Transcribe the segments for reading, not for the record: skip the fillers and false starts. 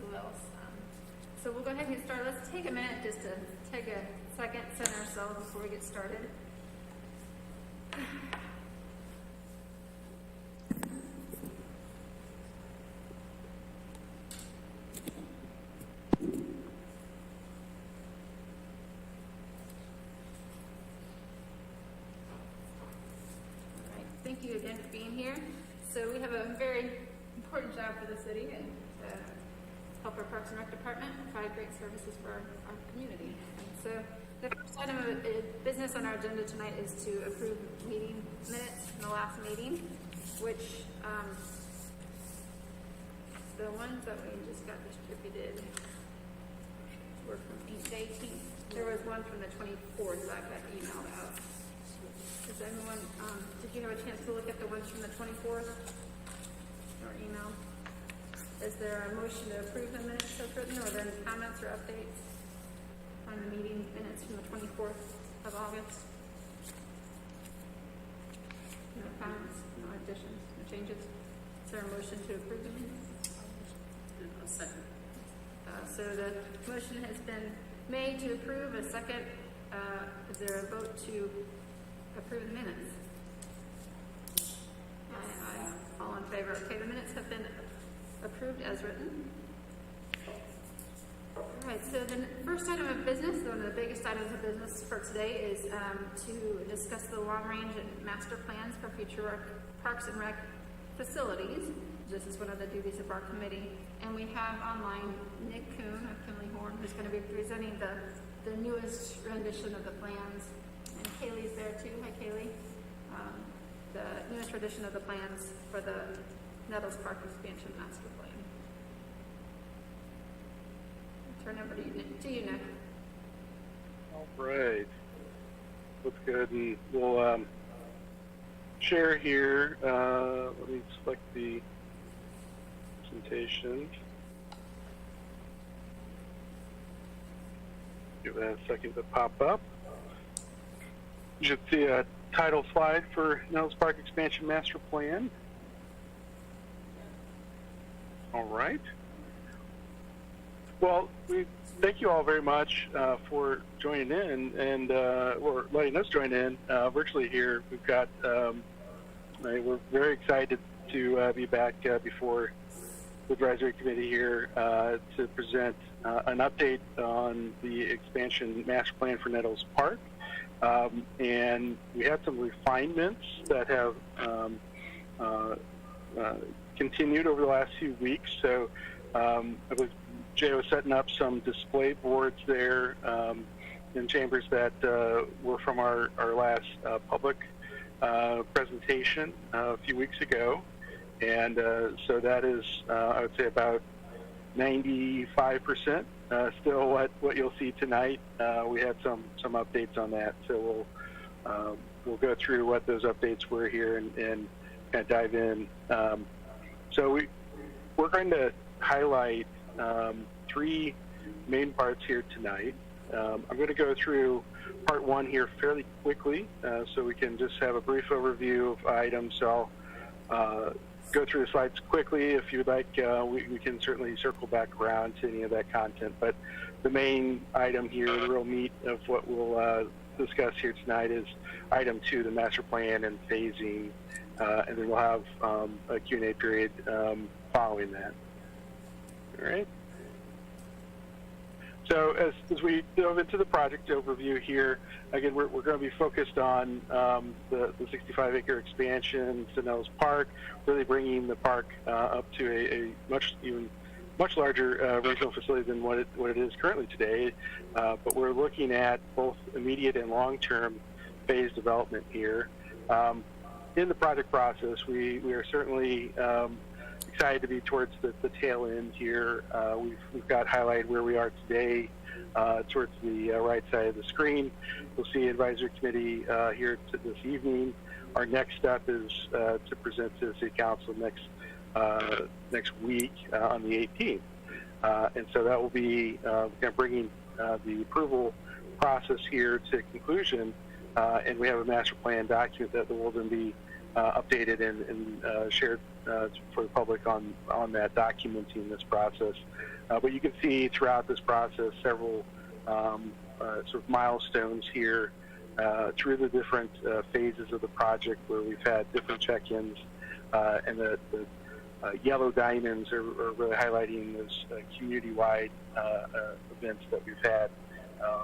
who else. So we'll go ahead and get started. Let's take a minute just to take a second, center ourselves before we get started. Thank you again for being here. So we have a very important job for the city and help our Parks and Rec Department provide great services for our community. And so the first item of business on our agenda tonight is to approve meeting minutes from the last meeting, which the ones that we just got distributed were from the 18th. There was one from the 24th that got emailed out. Does anyone, did you have a chance to look at the ones from the 24th or email? Is there a motion to approve the minutes as written, or are there any comments or updates on the meeting minutes from the 24th of August? No comments, no additions, no changes? Is there a motion to approve the minutes? A second. So the motion has been made to approve. A second. Is there a vote to approve the minutes? Aye. All in favor? Okay, the minutes have been approved as written. All right, so the first item of business, one of the biggest items of business for today, is to discuss the long-range and master plans for future Parks and Rec facilities. This is one of the duties of our committee. And we have online Nick Kuhn of Kimley Horn, who's going to be presenting the newest rendition of the plans. And Kaylee's there too. Hi, Kaylee. The newest rendition of the plans for the Nettles Park expansion master plan. I'll turn over to you, Nick. All right. Let's go ahead and we'll share here. Let me select the presentation. Give that a second to pop up. You should see a title slide for Nettles Park Expansion Master Plan. All right. Well, we thank you all very much for joining in and or letting us join in virtually here. We've got we're very excited to be back before the advisory committee here to present an update on the expansion master plan for Nettles Park. And we had some refinements that have continued over the last few weeks. So Jay was setting up some display boards there in chambers that were from our last public presentation a few weeks ago. And so that is, I would say, about 95% still what you'll see tonight. We had some updates on that, so we'll go through what those updates were here and kind of dive in. So we're going to highlight three main parts here tonight. I'm going to go through part one here fairly quickly, so we can just have a brief overview of items. So I'll go through the slides quickly. If you'd like, we can certainly circle back around to any of that content. But the main item here, the real meat of what we'll discuss here tonight, is item 2, the master plan and phasing, and then we'll have a Q&A period following that. All right. So as we dove into the project overview here, again, we're going to be focused on the 65-acre expansion to Nettles Park, really bringing the park up to a much larger regional facility than what it is currently today. But we're looking at both immediate and long-term phase development here. In the project process, we are certainly excited to be towards the tail end here. We've got highlighted where we are today towards the right side of the screen. We'll see advisory committee here this evening. Our next step is to present to the City Council next week on the 18th. And so that will be kind of bringing the approval process here to conclusion. And we have a master plan document that will then be updated and shared for the public on that, documenting this process. But you can see throughout this process several sort of milestones here through the different phases of the project where we've had different check-ins, and the yellow diamonds are really highlighting those community-wide events that we've had,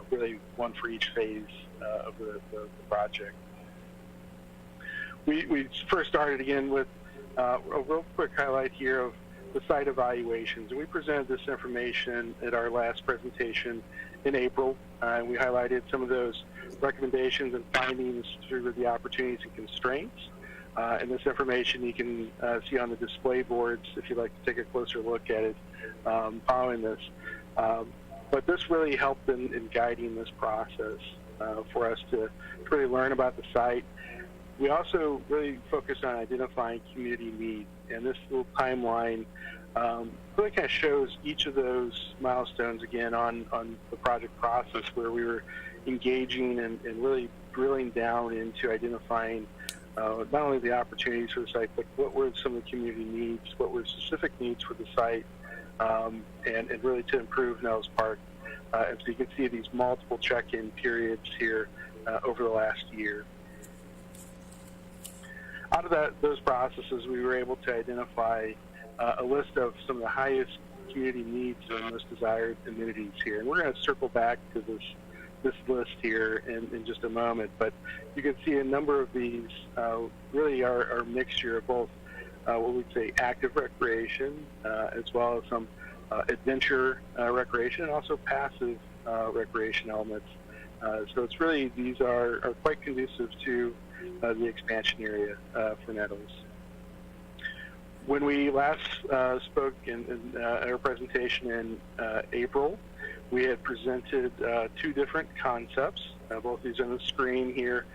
really one for each phase of the project. We first started again with a real quick highlight here of the site evaluations. And we presented this information at our last presentation in April, and we highlighted some of those recommendations and findings through the opportunities and constraints. And this information you can see on the display boards if you'd like to take a closer look at it following this. But this really helped in guiding this process for us to really learn about the site. We also really focused on identifying community needs, and this little timeline really kind of shows each of those milestones again on the project process, where we were engaging and really drilling down into identifying not only the opportunities for the site, but what were some of the community needs, what were specific needs for the site, and really to improve Nettles Park. And so you can see these multiple check-in periods here over the last year. Out of those processes, we were able to identify a list of some of the highest community needs and most desired amenities here. And we're going to circle back to this list here in just a moment. But you can see a number of these really are a mixture of both what we'd say active recreation as well as some adventure recreation and also passive recreation elements. So it's really, these are quite conducive to the expansion area for Nettles. When we last spoke in our presentation in April, we had presented two different concepts. Both these on the screen here,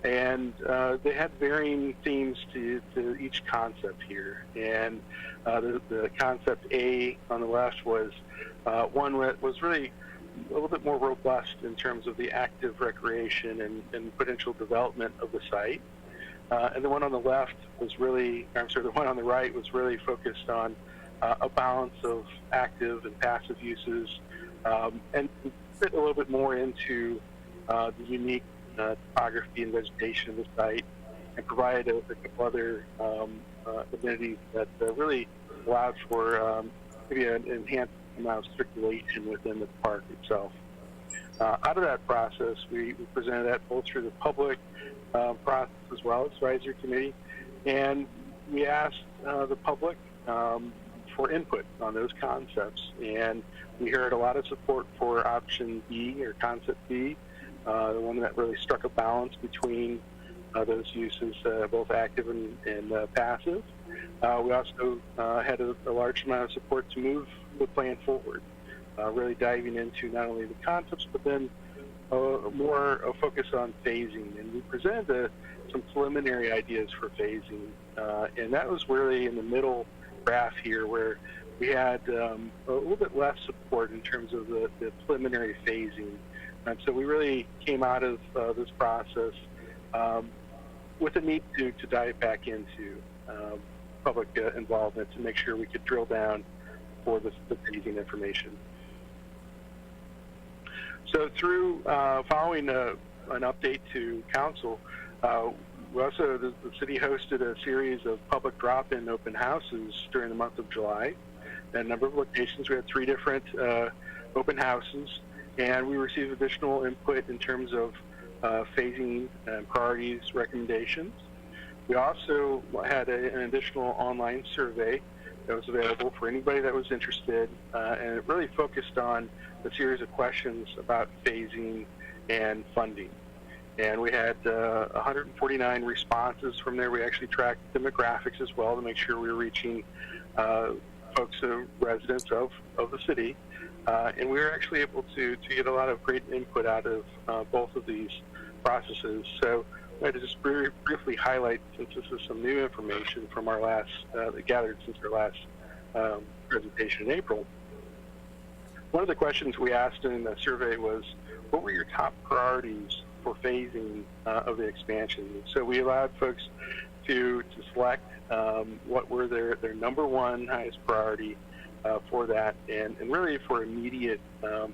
and they had varying themes to each concept here. And the concept A on the left was one that was really a little bit more robust in terms of the active recreation and potential development of the site. And the one on the left was really, the one on the right was really focused on a balance of active and passive uses, and fit a little bit more into the unique topography and vegetation of the site, and provide a couple other amenities that really allowed for maybe an enhanced amount of circulation within the park itself. Out of that process, we presented that both through the public process as well as advisory committee, and we asked the public for input on those concepts, and we heard a lot of support for option B, or concept B, the one that really struck a balance between those uses, both active and passive. We also had a large amount of support to move the plan forward, really diving into not only the concepts, but then more a focus on phasing. And we presented some preliminary ideas for phasing, and that was really in the middle graph here, where we had a little bit less support in terms of the preliminary phasing. And so we really came out of this process with a need to dive back into public involvement to make sure we could drill down for the phasing information. So through following an update to council, we also, the city hosted a series of public drop-in open houses during the month of July. At a number of locations, we had 3 different open houses, and we received additional input in terms of phasing and priorities recommendations. We also had an additional online survey that was available for anybody that was interested, and it really focused on a series of questions about phasing and funding. And we had 149 responses from there. We actually tracked demographics as well to make sure we were reaching folks, residents of the city. And we were actually able to get a lot of great input out of both of these processes. So I had to just briefly highlight, since this is some new information from our last, gathered since our last presentation in April. One of the questions we asked in the survey was, what were your top priorities for phasing of the expansion? So we allowed folks to select what were their number one highest priority for that, and really for immediate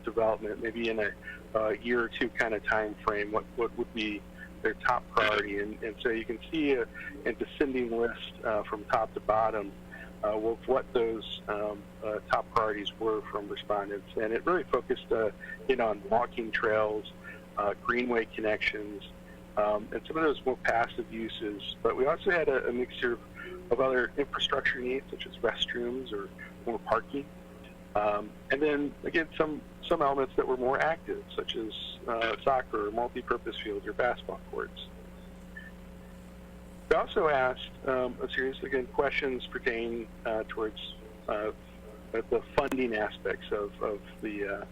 development, maybe in a year or two kind of time frame, what would be their top priority. And so you can see a descending list from top to bottom with what those top priorities were from respondents. And it really focused in on walking trails, greenway connections, and some of those more passive uses. But we also had a mixture of other infrastructure needs, such as restrooms or more parking. And then, again, some elements that were more active, such as soccer, or multi-purpose fields, or basketball courts. We also asked a series of questions pertaining towards the funding aspects of the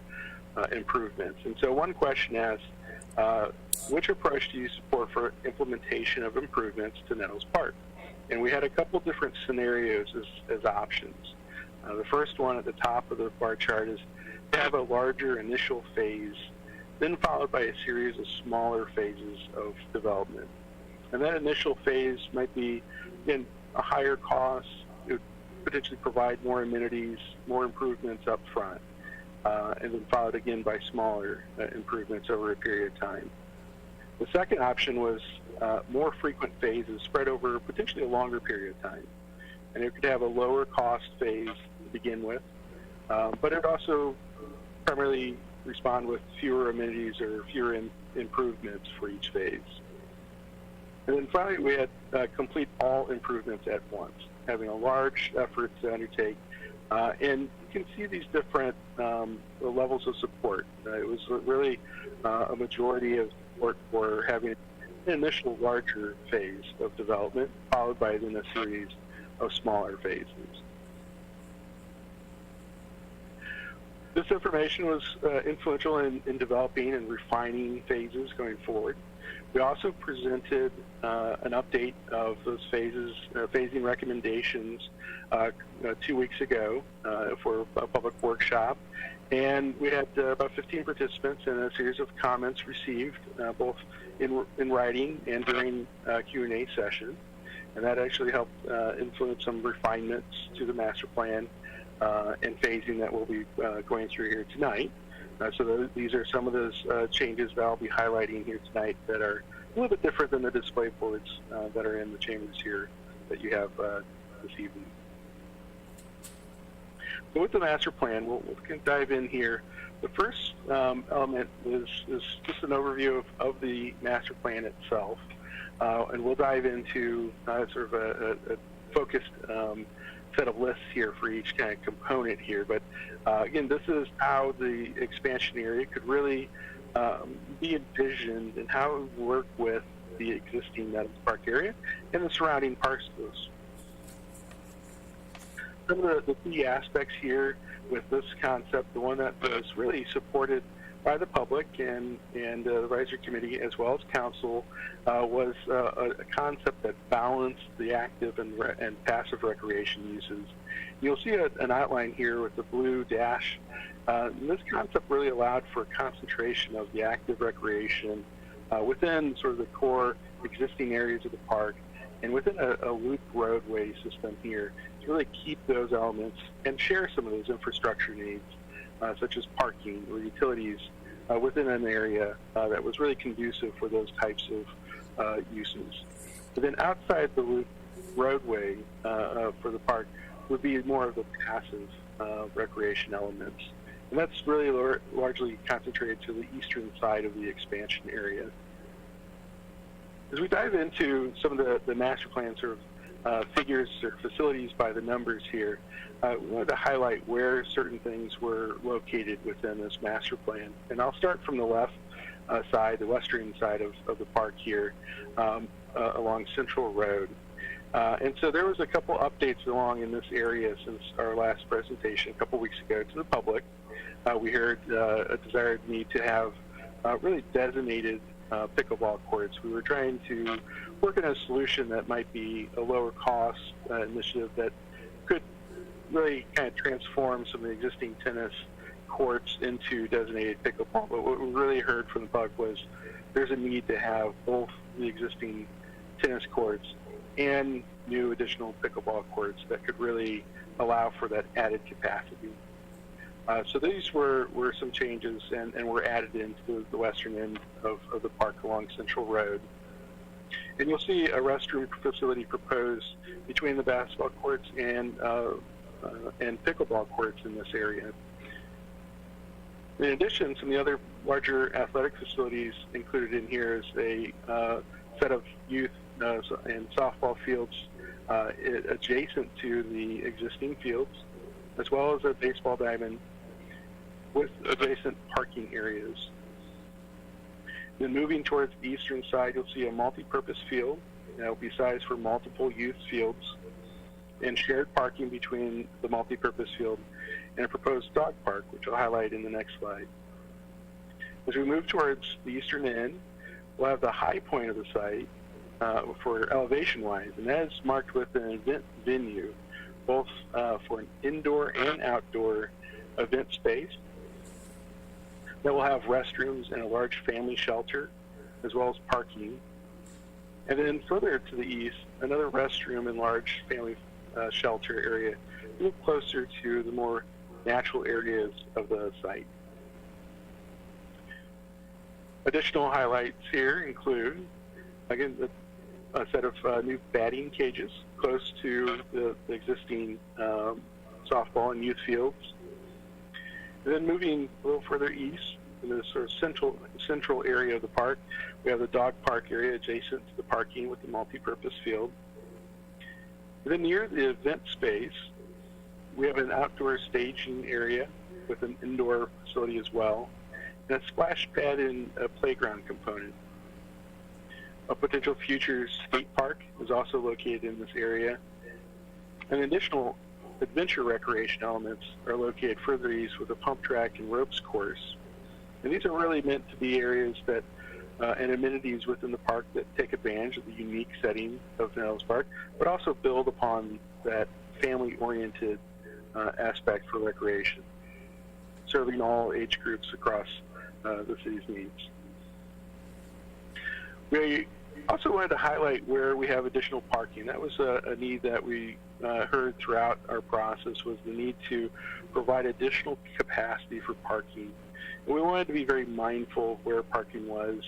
improvements. And so one question asked, which approach do you support for implementation of improvements to Nettles Park? And we had a couple different scenarios as options. The first one at the top of the bar chart is to have a larger initial phase, then followed by a series of smaller phases of development. And that initial phase might be, again, a higher cost. It would potentially provide more amenities, more improvements up front, and then followed again by smaller improvements over a period of time. The second option was more frequent phases spread over potentially a longer period of time. And it could have a lower cost phase to begin with, but it also primarily respond with fewer amenities or fewer improvements for each phase. And then finally, we had complete all improvements at once, having a large effort to undertake. And you can see these different levels of support. It was really a majority of support for having an initial larger phase of development, followed by then a series of smaller phases. This information was influential in developing and refining phases going forward. We also presented an update of those phases, phasing recommendations 2 weeks ago for a public workshop. And we had about 15 participants and a series of comments received, both in writing and during a Q&A session. And that actually helped influence some refinements to the master plan and phasing that we'll be going through here tonight. So these are some of those changes that I'll be highlighting here tonight that are a little bit different than the display boards that are in the chambers here that you have this evening. So with the master plan, we'll dive in here. The first element is just an overview of the master plan itself. And we'll dive into sort of a focused set of lists here for each kind of component here. But again, this is how the expansion area could really be envisioned and how it would work with the existing Nettles Park area and the surrounding parcels. Some of the key aspects here with this concept, the one that was really supported by the public and the advisory committee as well as council, was a concept that balanced the active and passive recreation uses. You'll see an outline here with the blue dash. This concept really allowed for a concentration of the active recreation within sort of the core existing areas of the park and within a loop roadway system here to really keep those elements and share some of those infrastructure needs, such as parking or utilities within an area that was really conducive for those types of uses. But then outside the loop roadway for the park would be more of the passive recreation elements. And that's really largely concentrated to the eastern side of the expansion area. As we dive into some of the master plan sort of figures or facilities by the numbers here, we wanted to highlight where certain things were located within this master plan. And I'll start from the left side, the western side of the park here, along Central Road. And so there was a couple updates along in this area since our last presentation a couple weeks ago to the public. We heard a desired need to have really designated pickleball courts. We were trying to work on a solution that might be a lower cost initiative that could really kind of transform some of the existing tennis courts into designated pickleball. But what we really heard from the public was there's a need to have both the existing tennis courts and new additional pickleball courts that could really allow for that added capacity. So these were some changes and were added into the western end of the park along Central Road. And you'll see a restroom facility proposed between the basketball courts and pickleball courts in this area. In addition, some of the other larger athletic facilities included in here is a set of youth and softball fields adjacent to the existing fields, as well as a baseball diamond with adjacent parking areas. Then moving towards the eastern side, you'll see a multi-purpose field that will be sized for multiple youth fields and shared parking between the multi-purpose field and a proposed dog park, which I'll highlight in the next slide. As we move towards the eastern end, we'll have the high point of the site for elevation-wise, and that is marked with an event venue, both for an indoor and outdoor event space that will have restrooms and a large family shelter, as well as parking. And then further to the east, another restroom and large family shelter area, a little closer to the more natural areas of the site. Additional highlights here include, again, a set of new batting cages close to the existing softball and youth fields. And then moving a little further east, in the sort of central area of the park, we have the dog park area adjacent to the parking with the multi-purpose field. And then near the event space, we have an outdoor staging area with an indoor facility as well, and a splash pad and a playground component. A potential future skate park is also located in this area, and additional adventure recreation elements are located further east with a pump track and ropes course. And these are really meant to be areas that and amenities within the park that take advantage of the unique setting of Nettles Park, but also build upon that family-oriented aspect for recreation, serving all age groups across the city's needs. We also wanted to highlight where we have additional parking. That was a need that we heard throughout our process, was the need to provide additional capacity for parking. And we wanted to be very mindful of where parking was.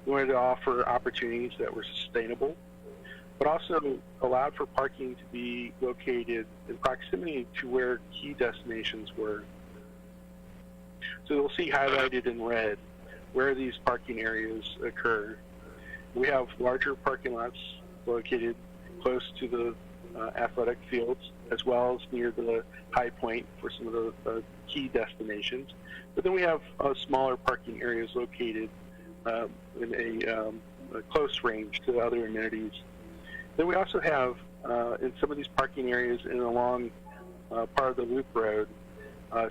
We wanted to offer opportunities that were sustainable, but also allowed for parking to be located in proximity to where key destinations were. So you'll see highlighted in red where these parking areas occur. We have larger parking lots located close to the athletic fields, as well as near the high point for some of the key destinations. But then we have smaller parking areas located in a close range to other amenities. Then we also have, in some of these parking areas and along part of the loop road,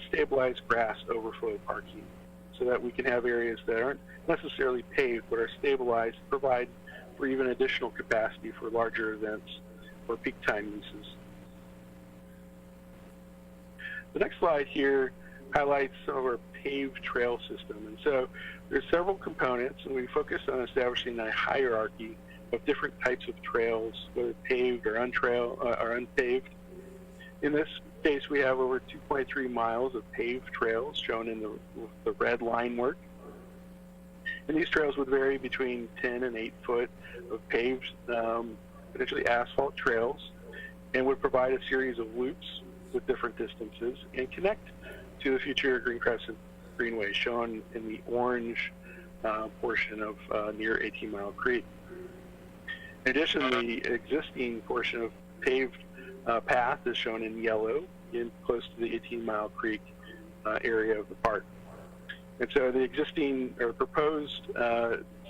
stabilized grass overflow parking, so that we can have areas that aren't necessarily paved but are stabilized to provide for even additional capacity for larger events or peak time uses. The next slide here highlights some of our paved trail system. And so there's several components, and we focused on establishing a hierarchy of different types of trails, whether paved or unpaved. In this case, we have over 2.3 miles of paved trails shown in the red line work. And these trails would vary between 10 and 8 foot of paved, potentially asphalt trails, and would provide a series of loops with different distances and connect to the future Green Crescent Greenway, shown in the orange portion of near 18 Mile Creek. In addition, the existing portion of paved path is shown in yellow, in close to the 18 Mile Creek area of the park. And so the existing or proposed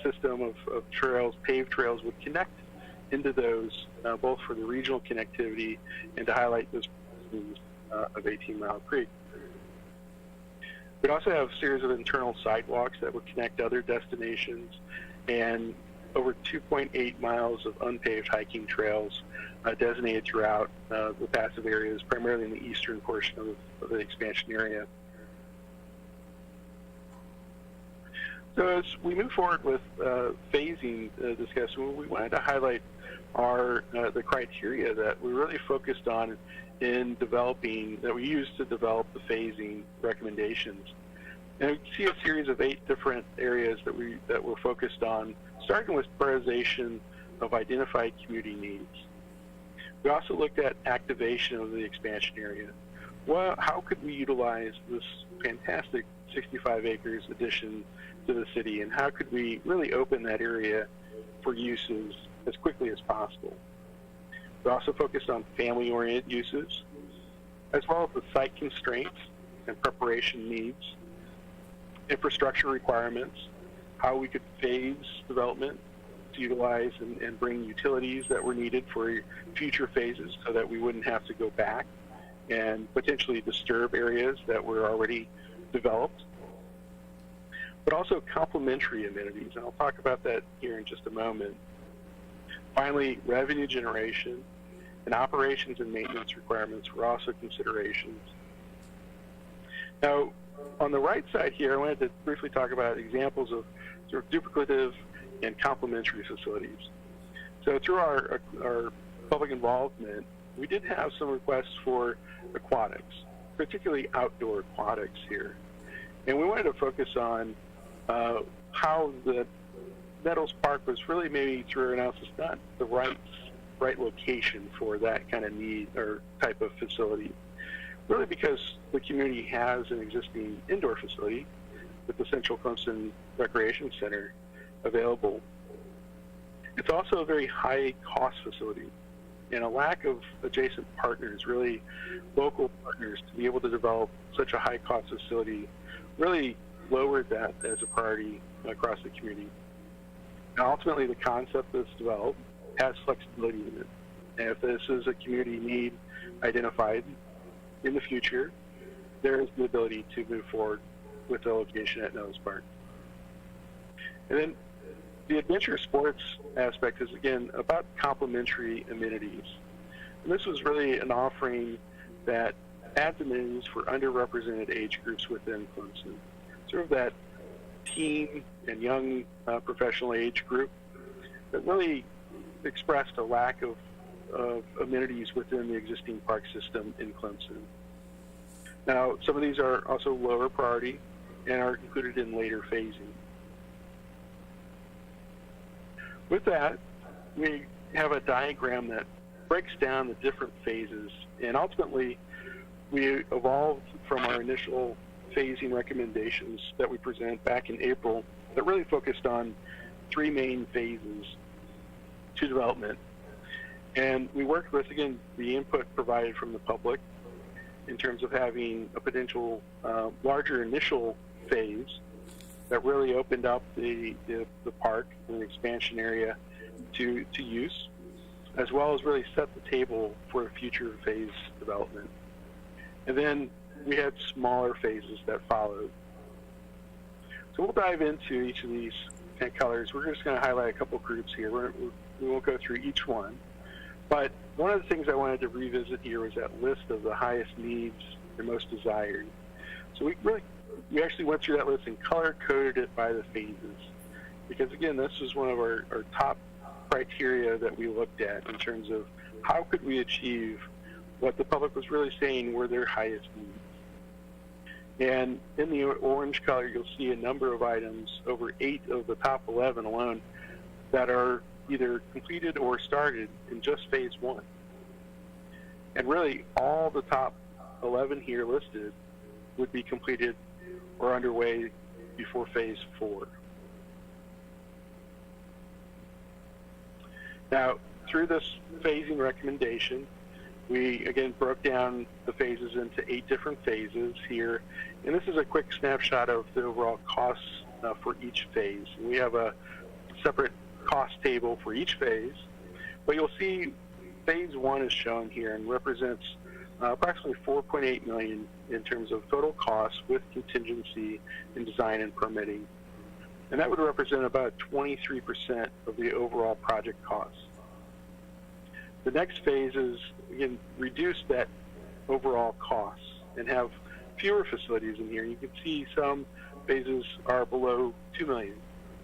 system of trails, paved trails, would connect into those, both for the regional connectivity and to highlight those of 18 Mile Creek. We'd also have a series of internal sidewalks that would connect other destinations, and over 2.8 miles of unpaved hiking trails designated throughout the passive areas, primarily in the eastern portion of the expansion area. So as we move forward with phasing discussion, we wanted to highlight are the criteria that we really focused on in developing, that we use to develop the phasing recommendations. And we see a series of 8 different areas that we're focused on, starting with prioritization of identified community needs. We also looked at activation of the expansion area. Well, how could we utilize this fantastic 65 acres addition to the city, and how could we really open that area for uses as quickly as possible? We also focused on family-oriented uses, as well as the site constraints and preparation needs, infrastructure requirements, how we could phase development to utilize and bring utilities that were needed for future phases so that we wouldn't have to go back and potentially disturb areas that were already developed. But also complementary amenities, and I'll talk about that here in just a moment. Finally, revenue generation and operations and maintenance requirements were also considerations. Now, on the right side here, I wanted to briefly talk about examples of sort of duplicative and complementary facilities. So through our public involvement, we did have some requests for aquatics, particularly outdoor aquatics here. And we wanted to focus on how the Nettles Park was really, maybe through our analysis, not the right location for that kind of need or type of facility. Really because the community has an existing indoor facility with the Central Clemson Recreation Center available. It's also a very high-cost facility, and a lack of adjacent partners, really local partners, to be able to develop such a high-cost facility really lowered that as a priority across the community. And ultimately, the concept that's developed has flexibility in it. And if this is a community need identified in the future, there is the ability to move forward with the location at Nettles Park. And then the adventure sports aspect is, again, about complementary amenities. And this was really an offering that adds amenities for underrepresented age groups within Clemson. Sort of that teen and young professional age group that really expressed a lack of amenities within the existing park system in Clemson. Now, some of these are also lower priority and are included in later phasing. With that, we have a diagram that breaks down the different phases, and ultimately we evolved from our initial phasing recommendations that we present back in April that really focused on 3 main phases to development. And we worked with, again, the input provided from the public in terms of having a potential larger initial phase that really opened up the park and the expansion area to use, as well as really set the table for future phase development. And then we had smaller phases that followed. So we'll dive into each of these kind of colors. We're just going to highlight a couple groups here. We won't go through each one. But one of the things I wanted to revisit here was that list of the highest needs and most desired. So we actually went through that list and color-coded it by the phases. Because, again, this was one of our top criteria that we looked at in terms of how could we achieve what the public was really saying were their highest needs. And in the orange color, you'll see a number of items, over 8 of the top 11 alone, that are either completed or started in just phase 1. And really, all the top 11 here listed would be completed or underway before phase 4. Now, through this phasing recommendation, we, again, broke down the phases into 8 different phases here. And this is a quick snapshot of the overall costs for each phase. We have a separate cost table for each phase. But you'll see phase 1 is shown here and represents approximately $4.8 million in terms of total costs with contingency in design and permitting. And that would represent about 23% of the overall project costs. The next phase is, again, reduce that overall costs and have fewer facilities in here. You can see some phases are below $2 million.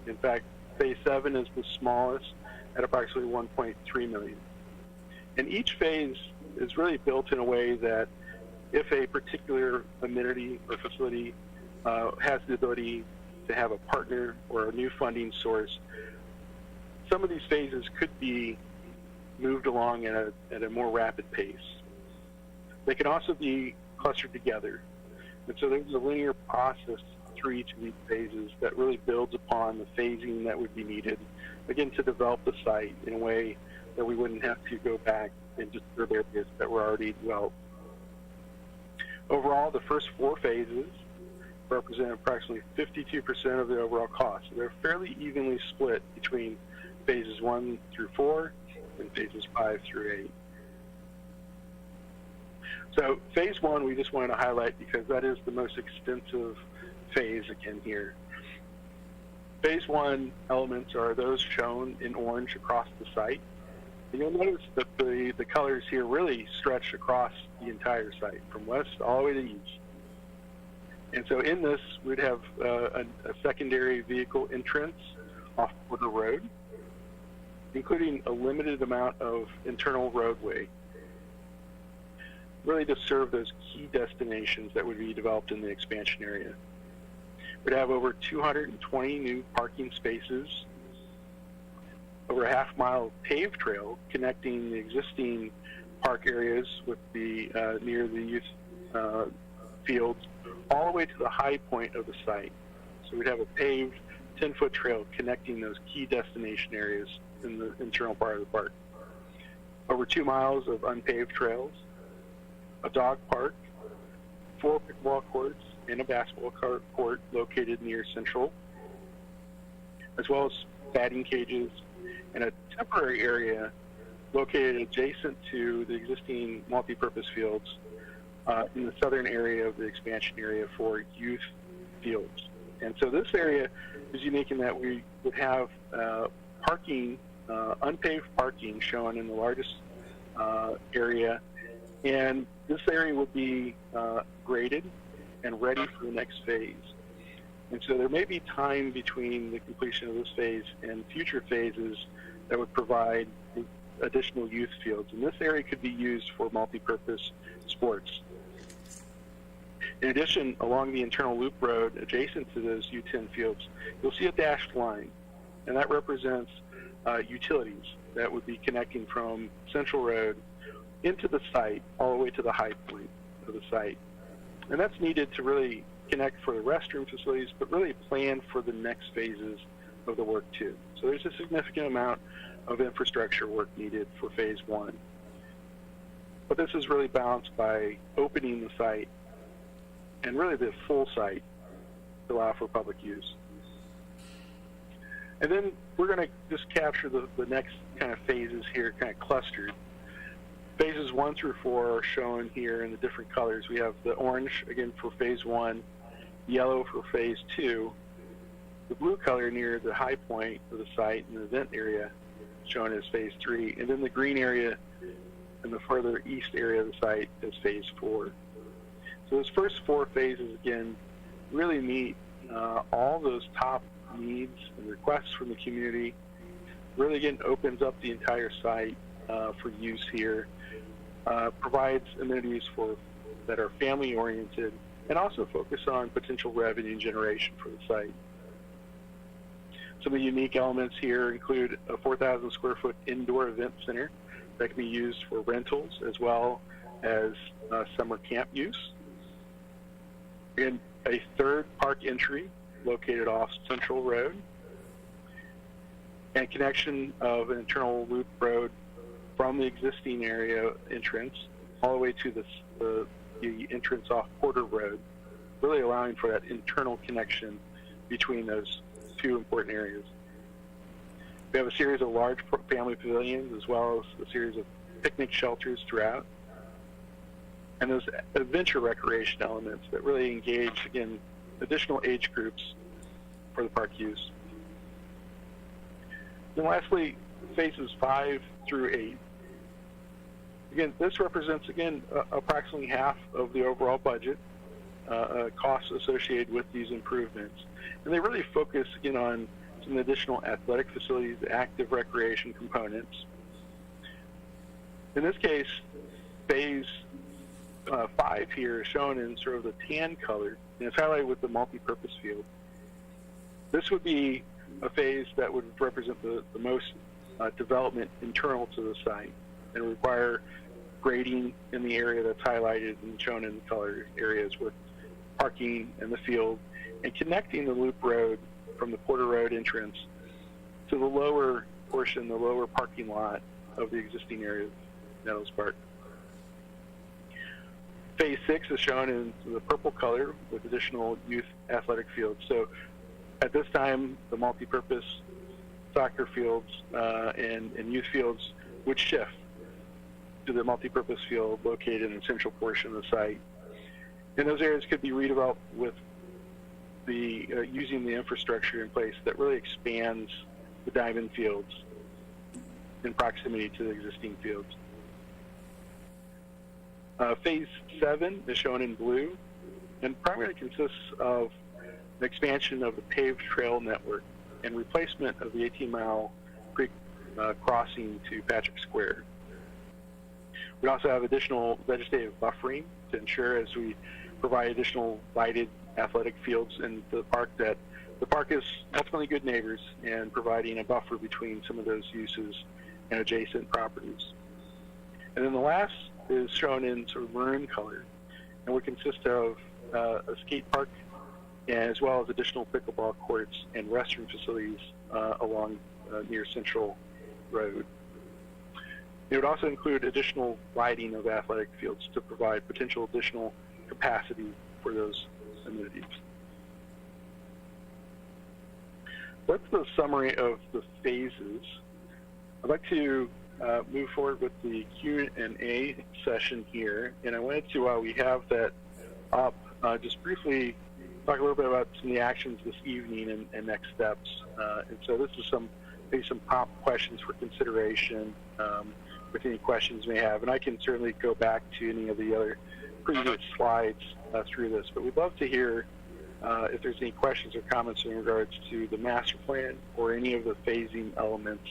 In fact, phase 7 is the smallest at approximately $1.3 million. And each phase is really built in a way that if a particular amenity or facility has the ability to have a partner or a new funding source, some of these phases could be moved along at a more rapid pace. They can also be clustered together. And so there's a linear process through each of these phases that really builds upon the phasing that would be needed, again, to develop the site in a way that we wouldn't have to go back and disturb areas that were already developed. Overall, the first 4 phases represent approximately 52% of the overall cost. So they're fairly evenly split between phases 1 through 4 and phases 5 through 8. So phase 1 we just wanted to highlight because that is the most extensive phase again here. Phase 1 elements are those shown in orange across the site. And you'll notice that the colors here really stretch across the entire site from west all the way to east. And so in this, we'd have a secondary vehicle entrance off Porter Road, including a limited amount of internal roadway, really to serve those key destinations that would be developed in the expansion area. We'd have over 220 new parking spaces, over a half-mile paved trail connecting the existing park areas with the near the youth fields all the way to the high point of the site. So we'd have a paved 10-foot trail connecting those key destination areas in the internal part of the park. Over 2 miles of unpaved trails, a dog park, 4 pickleball courts, and a basketball court located near Central, as well as batting cages, and a temporary area located adjacent to the existing multi-purpose fields in the southern area of the expansion area for youth fields. And so this area is unique in that we would have parking, unpaved parking shown in the largest area, and this area would be graded and ready for the next phase. And so there may be time between the completion of this phase and future phases that would provide additional youth fields. And this area could be used for multi-purpose sports. In addition, along the internal loop road adjacent to those U10 fields, you'll see a dashed line, and that represents utilities that would be connecting from Central Road into the site all the way to the high point of the site. And that's needed to really connect for the restroom facilities, but really plan for the next phases of the work too. So there's a significant amount of infrastructure work needed for phase 1. But this is really balanced by opening the site and really the full site to allow for public use. And then we're going to just capture the next kind of phases here, kind of clustered. Phases 1 through 4 are shown here in the different colors. We have the orange, again, for phase 1, yellow for phase 2, the blue color near the high point of the site and the event area shown as phase 3, and then the green area in the further east area of the site is phase 4. So those first 4 phases, again, really meet all those top needs and requests from the community. Really, again, opens up the entire site for use here, provides amenities that are family-oriented, and also focus on potential revenue generation for the site. Some of the unique elements here include a 4,000 square foot indoor event center that can be used for rentals as well as summer camp use. And a third park entry located off Central Road, and connection of an internal loop road from the existing area entrance all the way to the entrance off Porter Road, really allowing for that internal connection between those 2 important areas. We have a series of large family pavilions as well as a series of picnic shelters throughout, and those adventure recreation elements that really engage, again, additional age groups for the park use. Then lastly, phases 5 through 8. Again, this represents, again, approximately half of the overall budget costs associated with these improvements. And they really focus, again, on some additional athletic facilities, active recreation components. In this case, phase 5 here is shown in sort of the tan color, and it's highlighted with the multi-purpose field. This would be a phase that would represent the most development internal to the site and require grading in the area that's highlighted and shown in the color areas with parking in the field and connecting the loop road from the Porter Road entrance to the lower portion, the lower parking lot of the existing area of Nettles Park. Phase 6 is shown in the purple color with additional youth athletic fields. So at this time, the multi-purpose soccer fields and youth fields would shift to the multi-purpose field located in the central portion of the site. And those areas could be redeveloped with the using the infrastructure in place that really expands the diamond fields in proximity to the existing fields. Phase 7 is shown in blue and primarily consists of an expansion of the paved trail network and replacement of the 18-mile creek crossing to Patrick Square. We also have additional vegetative buffering to ensure, as we provide additional lighted athletic fields in the park, that the park is ultimately good neighbors and providing a buffer between some of those uses and adjacent properties. And then the last is shown in sort of maroon color and would consist of a skate park as well as additional pickleball courts and restroom facilities along near Central Road. It would also include additional lighting of athletic fields to provide potential additional capacity for those amenities. That's the summary of the phases. I'd like to move forward with the Q&A session here, and I wanted to, while we have that up, just briefly talk a little bit about some of the actions this evening and next steps. And so this is maybe some prompt questions for consideration with any questions you may have. And I can certainly go back to any of the other previous slides through this, but we'd love to hear if there's any questions or comments in regards to the master plan or any of the phasing elements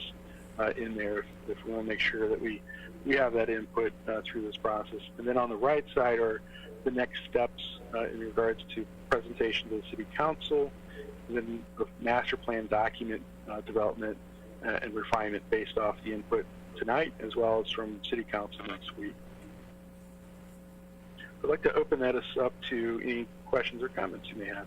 in there, if we want to make sure that we have that input through this process. And then on the right side are the next steps in regards to presentation to the City Council, and then the master plan document development and refinement based off the input tonight, as well as from City Council next week. I'd like to open that up to any questions or comments you may have.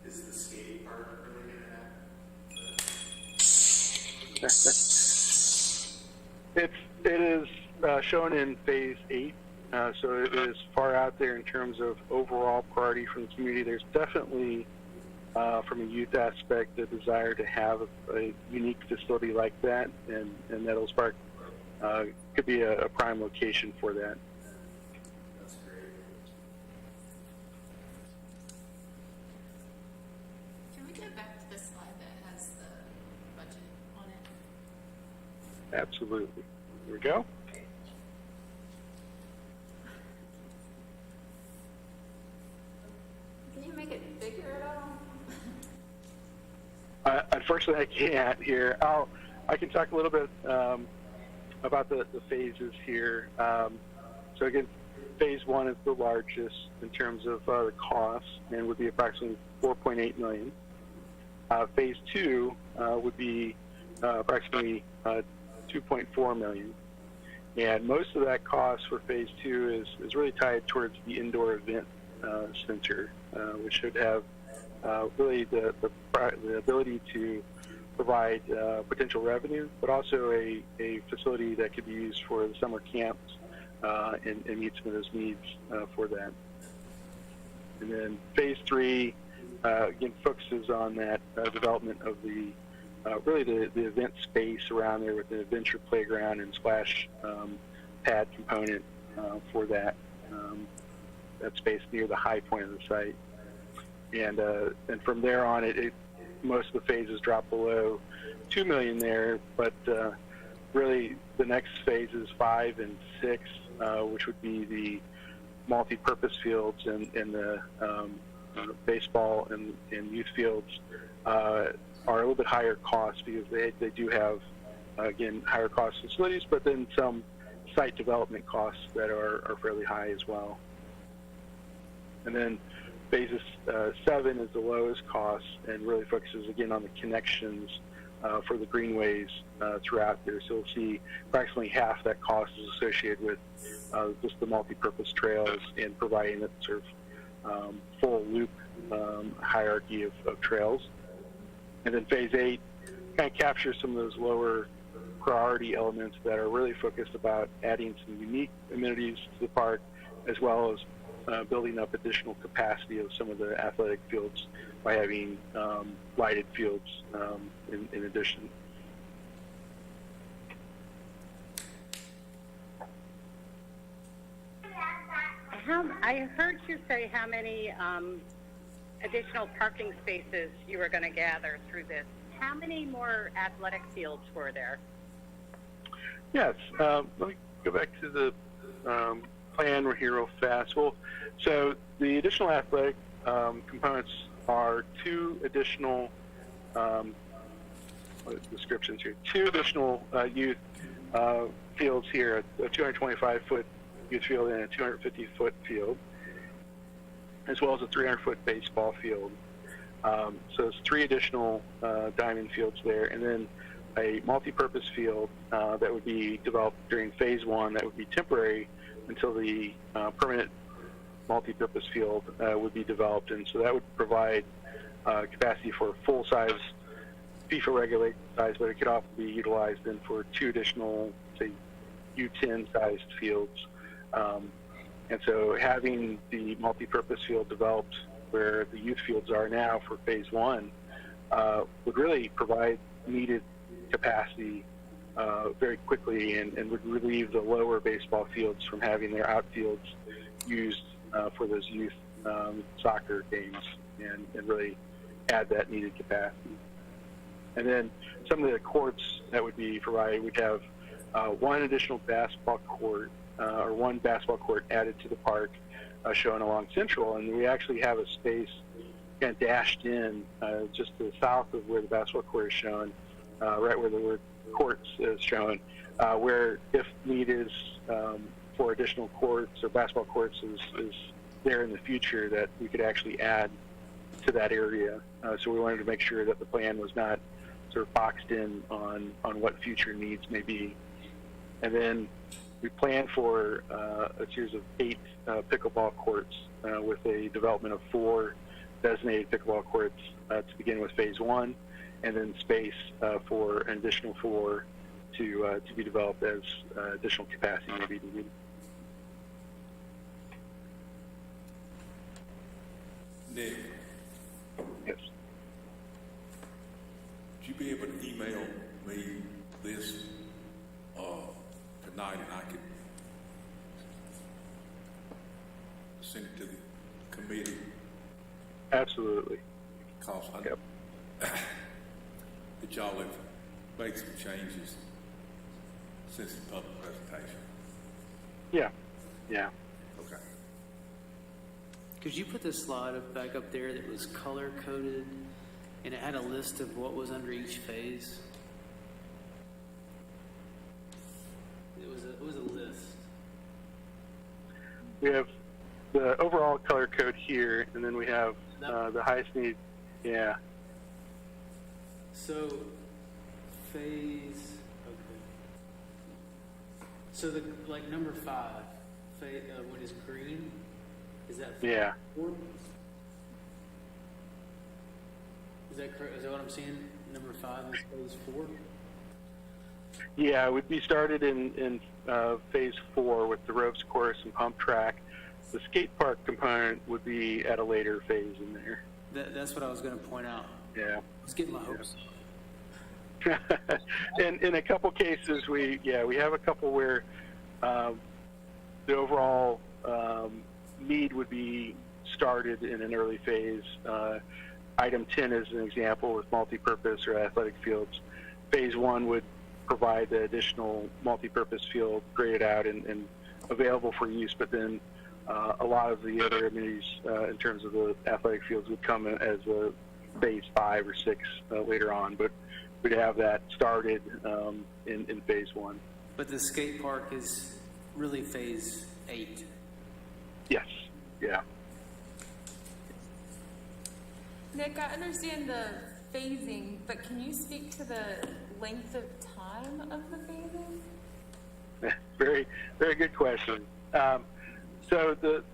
Is the skate park really going to happen? It is shown in phase 8, so it is far out there in terms of overall priority from the community. There's definitely, from a youth aspect, a desire to have a unique facility like that, and Nettles Park could be a prime location for that. That's great. Can we go back to the slide that has the budget on it? Absolutely. Here we go. Can you make it bigger at all? Unfortunately, I can't here. I can talk a little bit about the phases here. So again, phase 1 is the largest in terms of the cost and would be approximately $4.8 million. Phase 2 would be approximately $2.4 million. And most of that cost for phase 2 is really tied towards the indoor event center, which should have really the ability to provide potential revenue, but also a facility that could be used for the summer camps and meet some of those needs for that. And then phase 3 again focuses on that development of the really the event space around there with an adventure playground and splash pad component for that space near the high point of the site. And from there on, most of the phases drop below $2 million there, but really the next phases 5 and 6, which would be the multi-purpose fields and the baseball and youth fields, are a little bit higher cost because they do have, again, higher cost facilities, but then some site development costs that are fairly high as well. And then phases 7 is the lowest cost and really focuses again on the connections for the greenways throughout there. So you'll see approximately half that cost is associated with just the multi-purpose trails and providing that sort of full loop hierarchy of trails. And then phase 8 kind of captures some of those lower priority elements that are really focused about adding some unique amenities to the park, as well as building up additional capacity of some of the athletic fields by having lighted fields in addition. I heard you say how many additional parking spaces you were going to gather through this. How many more athletic fields were there? Yes. Let me go back to the plan here real fast. Well, so the additional athletic components are 2 additional descriptions here. 2 additional youth fields here, a 225-foot youth field and a 250-foot field, as well as a 300-foot baseball field. So it's 3 additional diamond fields there, and then a multi-purpose field that would be developed during phase 1 that would be temporary until the permanent multi-purpose field would be developed. And so that would provide capacity for full-size FIFA regulated size, but it could also be utilized then for 2 additional, say, U10-sized fields. And so having the multi-purpose field developed where the youth fields are now for phase 1 would really provide needed capacity very quickly and would relieve the lower baseball fields from having their outfields used for those youth soccer games and really add that needed capacity. And then some of the courts that would be provided, we'd have 1 additional basketball court or 1 basketball court added to the park shown along Central, and we actually have a space kind of dashed in just to the south of where the basketball court is shown, right where the word courts is shown, where if need is for additional courts or basketball courts is there in the future that we could actually add to that area. So we wanted to make sure that the plan was not sort of boxed in on what future needs may be. And then we plan for a series of 8 pickleball courts with a development of 4 designated pickleball courts to begin with phase 1, and then space for an additional 4 to be developed as additional capacity may be needed. Nick, Yes. would you be able to email me this tonight, and I could send it to the committee? Absolutely. Because I Yep. that y'all have made some changes since the public presentation. Yeah. Yeah. Okay. Could you put the slide back up there that was color coded and it had a list of what was under each phase? It was a list. We have the overall color code here, and then we have the highest need. Yeah. So, phase, okay. So the, like number 5, when it's green, is that phase Yeah. 4? Is that correct? Is that what I'm seeing? Number 5 is phase 4? Yeah, it would be started in phase 4 with the ropes course and pump track. The skate park component would be at a later phase in there. That's what I was going to point out. Yeah. Let's get my hopes up. in a couple cases, we have a couple where the overall need would be started in an early phase. Item 10 is an example with multi-purpose or athletic fields. Phase 1 would provide the additional multi-purpose field graded out and available for use, but then a lot of the other amenities in terms of the athletic fields would come as a phase 5 or 6 later on, but we'd have that started in phase 1. But the skate park is really phase 8. Yes, yeah. Nick, I understand the phasing, but can you speak to the length of time of the phasing? Very, very good question. So the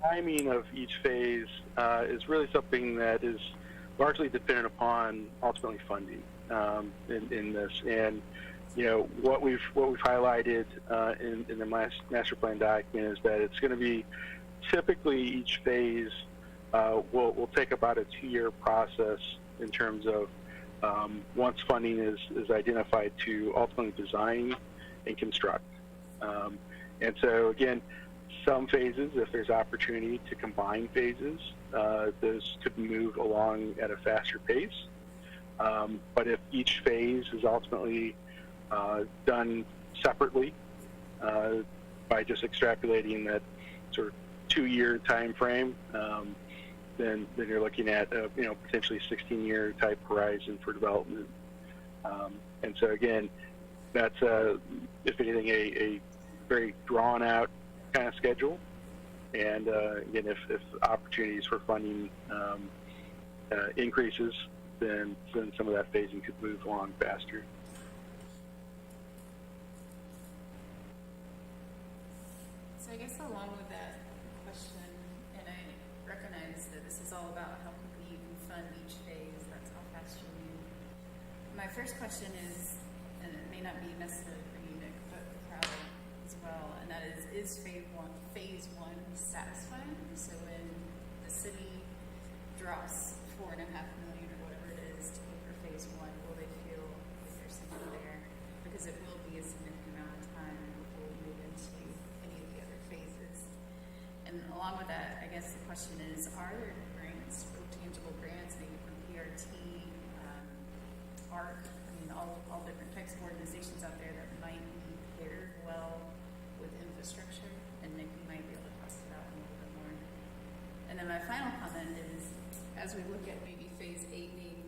timing of each phase is really something that is largely dependent upon ultimately funding in this. And what we've highlighted in the master plan document is that it's going to be typically each phase will take about a 2-year process in terms of once funding is identified to ultimately design and construct. And so again, some phases, if there's opportunity to combine phases, those could move along at a faster pace. But if each phase is ultimately done separately by just extrapolating that sort of 2-year time frame, then you're looking at potentially 16-year type horizon for development. And so again, that's if anything a very drawn out kind of schedule. And again, if opportunities for funding increases, then some of that phasing could move along faster. So I guess along with that question, and I recognize that this is all about how quickly you can fund each phase, that's how fast you move. My first question is, and it may not be necessarily for you, Nick, but for Crowell as well, and that is phase one satisfying? So when the city drops $4.5 million or whatever it is to pay for phase 1, will they feel like there's something there? Because it will be a significant amount of time before we move into any of the other phases. And along with that, I guess the question is, are there grants, real tangible grants, maybe from PRT, ARC, I mean, all different types of organizations out there that might be paired well with infrastructure? And Nick, you might be able to talk to that one a little bit more. And then my final comment is, as we look at maybe phase 8 being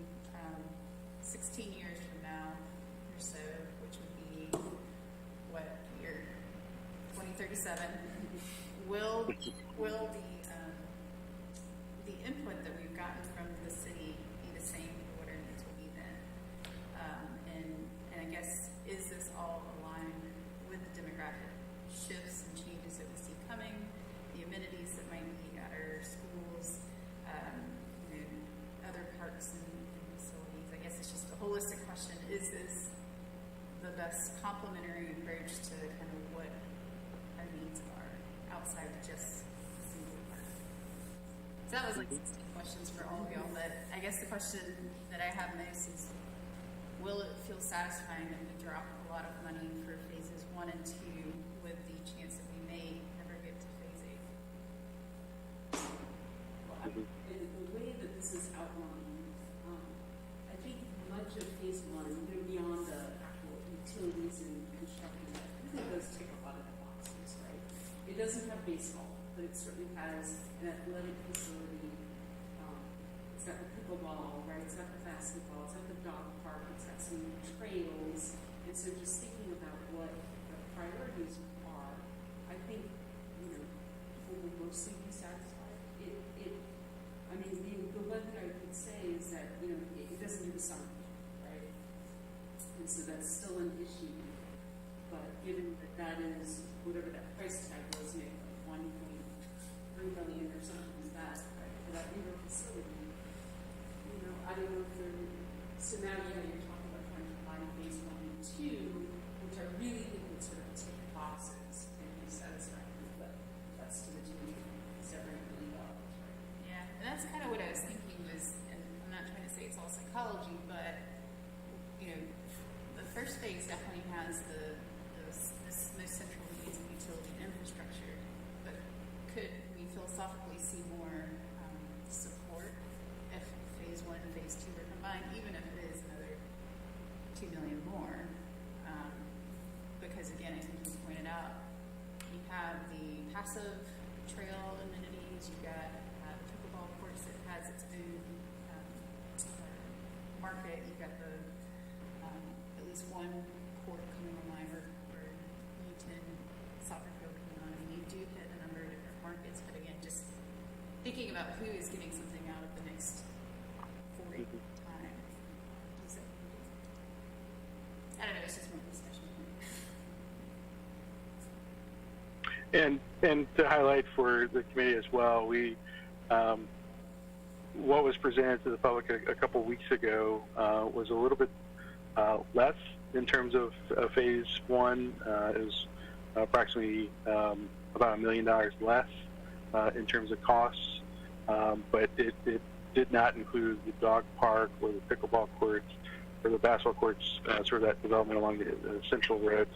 16 years from now or so, which would be what year 2037, will the input that we've gotten from the city be the same for what our needs will be then? And I guess, is this all aligned with the demographic shifts and changes that we see coming, the amenities that might be at our schools, other parks and facilities? I guess it's just a holistic question. Is this the best complementary approach to kind of what our needs are outside of just a single park? So that was like 16 questions for all of y'all, but I guess the question that I have most is, will it feel satisfying that we drop a lot of money for phases 1 and 2 with the chance that we may never get to phase 8? In the way that this is outlined, I think much of phase 1, beyond the actual utilities and construction, I think those tick a lot of the boxes, right? It doesn't have baseball, but it certainly has an athletic facility. It's got the pickleball, right? It's got the basketball, it's got the dog park, it's got some trails. And so just thinking about what the priorities are, I think, people will mostly be satisfied. The one thing I would say is that, it doesn't do the sun, right? And so that's still an issue. But given that is, whatever that price tag was, like $1.3 million or something like that, right? For that indoor facility, I don't know if so now you're talking about trying to combine phase 1 and 2, which I really think would sort of tick boxes and be satisfactory, but that's to the tune of $7 million, right? Yeah, and that's kind of what I was thinking was, and I'm not trying to say it's all psychology, but, the first phase definitely has this most central needs of utility and infrastructure, but could we philosophically see more support if phase 1 and phase 2 were combined, even if it is another $2 million more? again, I think it was pointed out, you have the passive trail amenities, you've got Pickleball Courts that has its own market, you've got the at least one court coming online or Newton soccer field coming on. I mean, you do hit a number of different markets, but again, just thinking about who is getting something out of the next 40 time. So, I don't know, it's just more discussion. And to highlight for the committee as well, we what was presented to the public a couple weeks ago was a little bit less in terms of phase one. It was approximately about $1 million less in terms of costs, but it did not include the dog park or the pickleball courts or the basketball courts, sort of that development along the Central Road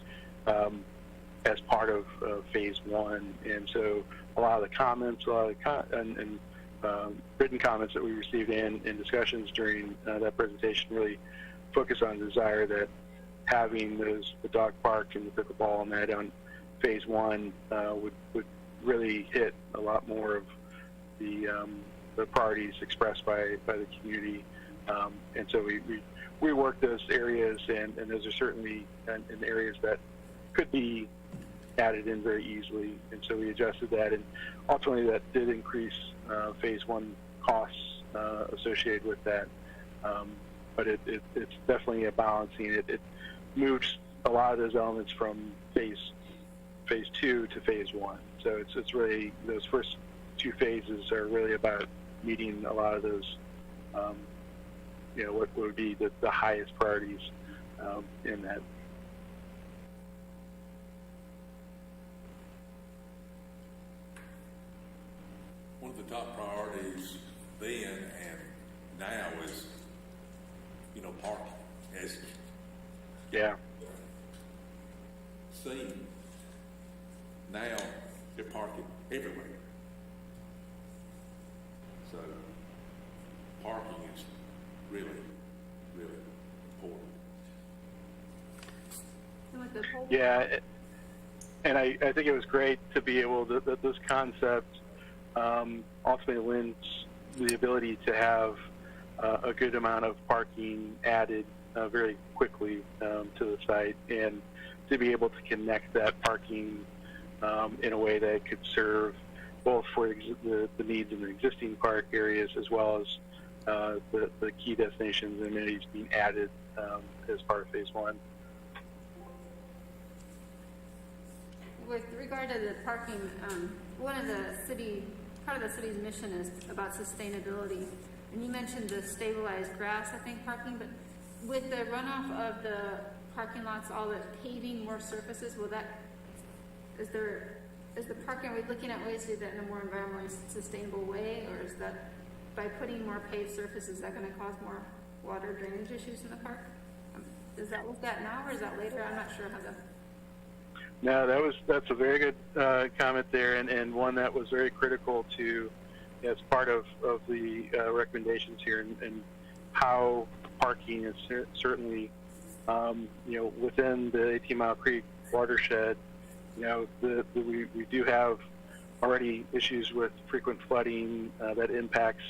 as part of phase one. And so a lot of the comments, and written comments that we received in discussions during that presentation really focus on the desire that having the dog park and the pickleball and that on phase one would really hit a lot more of the priorities expressed by the community. And so we work those areas, and those are certainly in areas that could be added in very easily. And so we adjusted that, and ultimately that did increase phase one costs associated with that. But it's definitely a balancing. It moves a lot of those elements from phase two to phase one. So it's really, those first two phases are really about meeting a lot of those, what would be the highest priorities in that. One of the top priorities then and now is, parking. As Yeah. seen, now they're parking everywhere. So parking is really, really important. And with the whole Yeah, and I think it was great to be able to, that this concept ultimately lends the ability to have a good amount of parking added very quickly to the site, and to be able to connect that parking in a way that could serve both for the needs in the existing park areas as well as the key destinations and amenities being added as part of phase one. With regard to the parking, part of the city's mission is about sustainability. And you mentioned the stabilized grass, I think, parking, but with the runoff of the parking lots, all the paving, more surfaces, is the parking, are we looking at ways to do that in a more environmentally sustainable way, or is that, by putting more paved surfaces, is that going to cause more water drainage issues in the park? Is that looked at now, or is that later? I'm not sure how to... No, that's a very good comment there, and one that was very critical to, as part of the recommendations here, and how parking is certainly, within the 18 Mile Creek watershed. We do have already issues with frequent flooding that impacts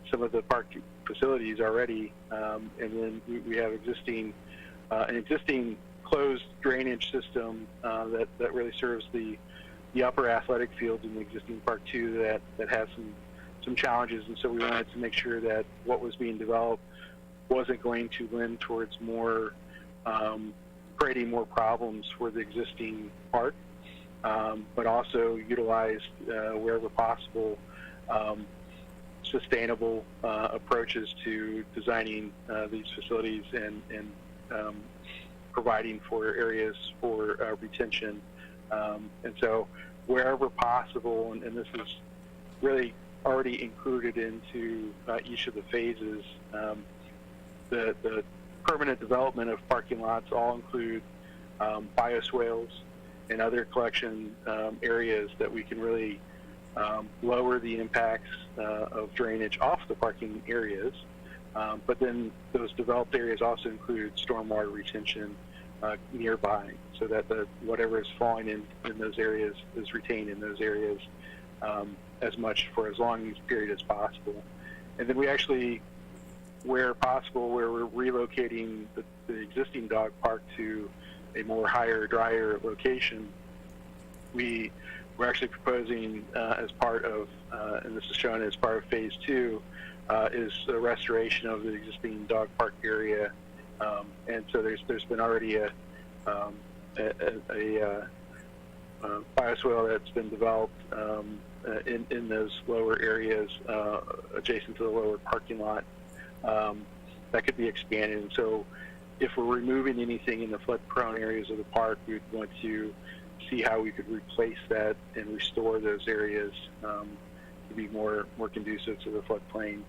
some of the park facilities already, and then we have an existing closed drainage system that really serves the upper athletic fields in the existing park too, that has some challenges. And so we wanted to make sure that what was being developed wasn't going to lend towards more creating more problems for the existing park, but also utilized wherever possible sustainable approaches to designing these facilities and providing for areas for retention. And so wherever possible, and this is really already included into each of the phases, the permanent development of parking lots all include bioswales and other collection areas that we can really lower the impacts of drainage off the parking areas. But then those developed areas also include stormwater retention nearby, so that whatever is falling in those areas is retained in those areas as much for as long a period as possible. And then we actually, where possible, where we're relocating the existing dog park to a more higher, drier location, we're actually proposing as part of, and this is shown as part of phase 2, is the restoration of the existing dog park area. And so there's been already a bioswale that's been developed in those lower areas adjacent to the lower parking lot that could be expanded. And so if we're removing anything in the flood-prone areas of the park, we'd want to see how we could replace that and restore those areas to be more conducive to the floodplain.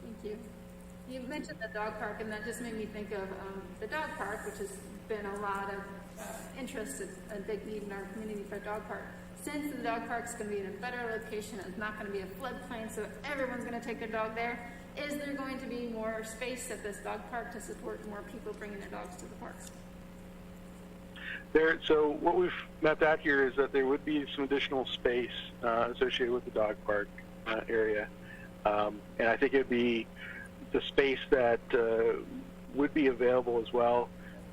Thank you. You mentioned the dog park, and that just made me think of the dog park, which has been a lot of interest, a big need in our community for a dog park. Since the dog park's going to be in a better location, it's not going to be a floodplain, so everyone's going to take their dog there. Is there going to be more space at this dog park to support more people bringing their dogs to the parks? So what we've mapped out here is that there would be some additional space associated with the dog park area, and I think it would be the space that would be available as well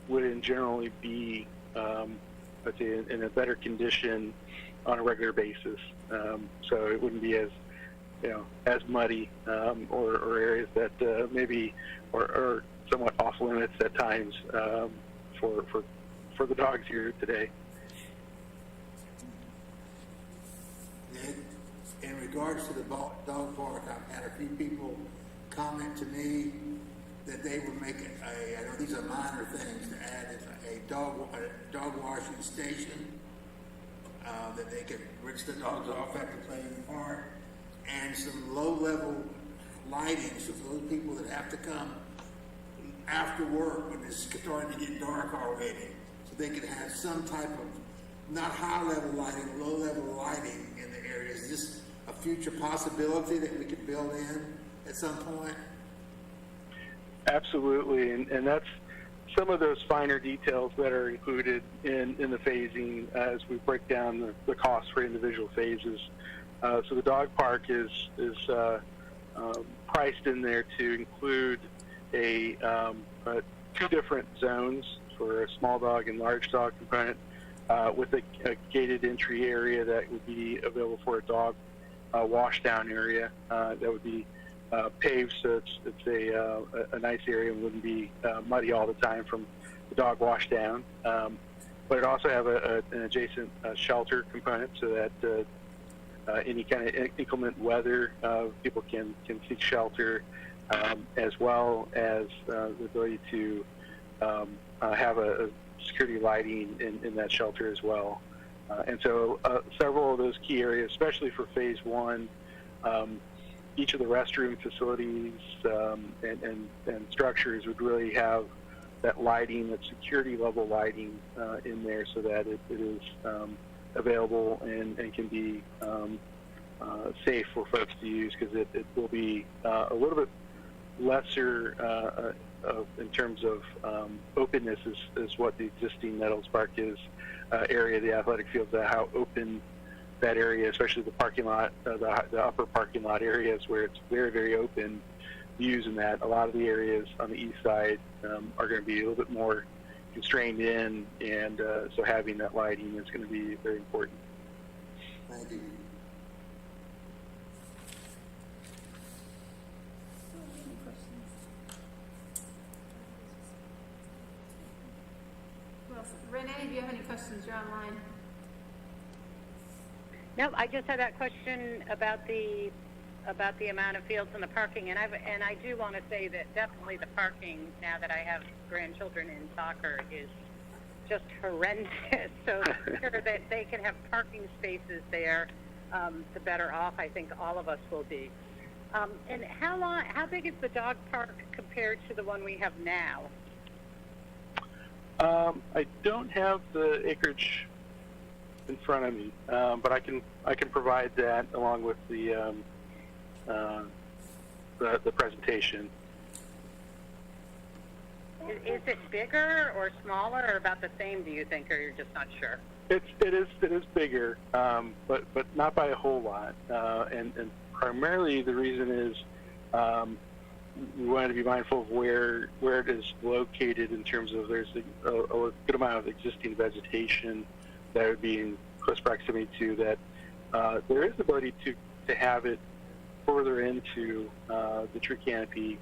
would in generally be, let's say, in a better condition on a regular basis. So it wouldn't be as muddy or areas that maybe are somewhat off limits at times for the dogs here today. Nick, in regards to the dog park, I've had a few people comment to me that they would make I know these are minor things to add, a dog washing station that they could rinse the dogs off after playing in the park, and some low-level lighting so for those people that have to come after work when it's starting to get dark already, so they could have some type of not high-level lighting, low-level lighting in the area. Is this a future possibility that we could build in at some point? Absolutely, and that's some of those finer details that are included in the phasing as we break down the costs for individual phases. So the dog park is priced in there to include two different zones for a small dog and large dog component, with a gated entry area that would be available for a dog wash down area that would be paved, so it's a nice area and wouldn't be muddy all the time from the dog wash down. But it also have an adjacent shelter component, so that any kind of inclement weather, people can seek shelter, as well as the ability to have a security lighting in that shelter as well. And so several of those key areas, especially for phase 1, each of the restroom facilities and structures would really have that lighting, that security level lighting in there, so that it is available and can be safe for folks to use, because it will be a little bit lesser in terms of openness is what the existing Nettles Park is area, the athletic fields, how open that area, especially the parking lot, the upper parking lot areas where it's very, very open views, in that a lot of the areas on the east side are going to be a little bit more constrained in, and so having that lighting is going to be very important. Thank you. Well, Renee, do you have any questions? You're online. No, I just had that question about the amount of fields and the parking, and I do want to say that definitely the parking, now that I have grandchildren in soccer, is just horrendous. So the sooner that they can have parking spaces there, the better off I think all of us will be. And how big is the dog park compared to the one we have now? I don't have the acreage in front of me, but I can provide that along with the presentation. Is it bigger or smaller or about the same, do you think, or you're just not sure? It is bigger, but not by a whole lot, and primarily the reason is we wanted to be mindful of where it is located in terms of there's a good amount of existing vegetation that would be in close proximity to that. There is the ability to have it further into the tree canopy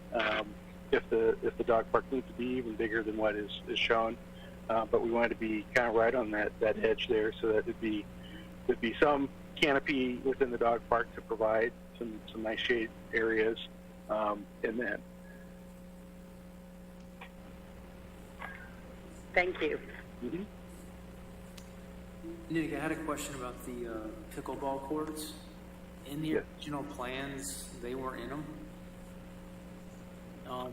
if the dog park needs to be even bigger than what is shown. But we wanted to be kind of right on that edge there, so that there'd be some canopy within the dog park to provide some nice shade areas, and then. Thank you. Mm-hmm. Nick, I had a question about the pickleball courts. In the Yes. original plans, they weren't in them.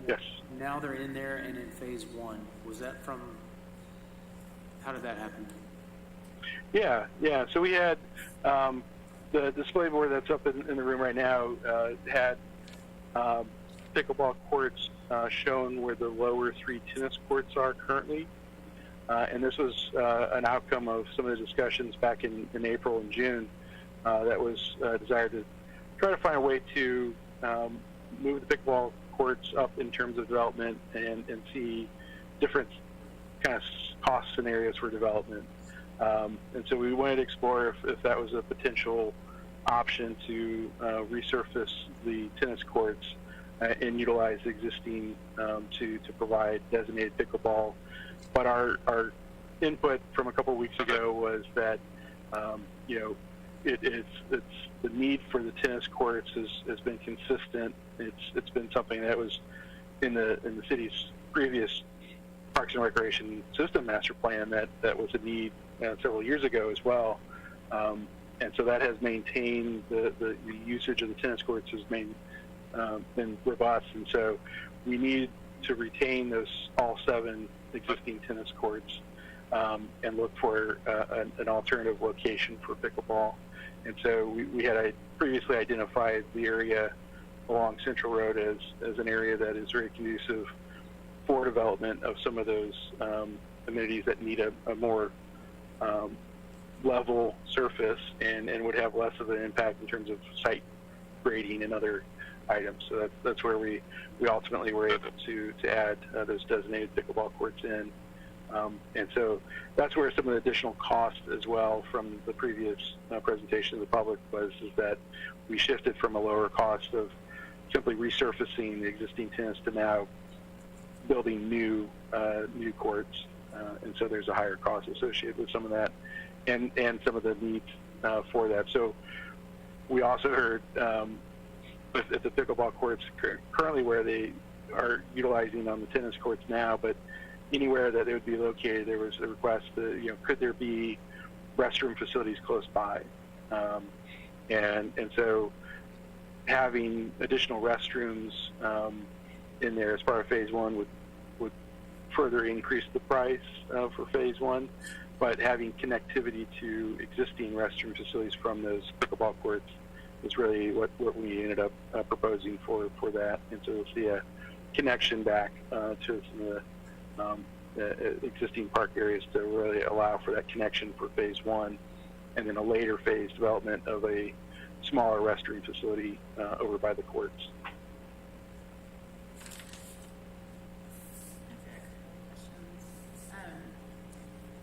Yes. Now they're in there and in phase one. Was that from? How did that happen? Yeah. So we had the display board that's up in the room right now had pickleball courts shown where the lower 3 tennis courts are currently. And this was an outcome of some of the discussions back in April and June that was desired to try to find a way to move the pickleball courts up in terms of development and see different kind of cost scenarios for development. And so we wanted to explore if that was a potential option to resurface the tennis courts and utilize existing to provide designated pickleball. But our input from a couple of weeks ago was that it's the need for the tennis courts has been consistent. It's been something that was in the city's previous Parks and Recreation System Master Plan that was a need several years ago as well. And so that has maintained the usage of the tennis courts has been robust, and so we need to retain those all 7 existing tennis courts and look for an alternative location for pickleball. And so we had previously identified the area along Central Road as an area that is very conducive for development of some of those amenities that need a more level surface and would have less of an impact in terms of site grading and other items. So that's where we ultimately were able to add those designated pickleball courts in. And so that's where some of the additional cost as well from the previous presentation to the public is that we shifted from a lower cost of simply resurfacing the existing tennis to now building new courts. And so there's a higher cost associated with some of that and some of the needs for that. So we also heard at the pickleball courts currently where they are utilizing on the tennis courts now, but anywhere that they would be located, there was a request that, could there be restroom facilities close by? And so having additional restrooms in there as part of phase one would further increase the price for phase one, but having connectivity to existing restroom facilities from those pickleball courts is really what we ended up proposing for that. And so we'll see a connection back to some of the existing park areas to really allow for that connection for phase one, and then a later phase development of a smaller restroom facility over by the courts.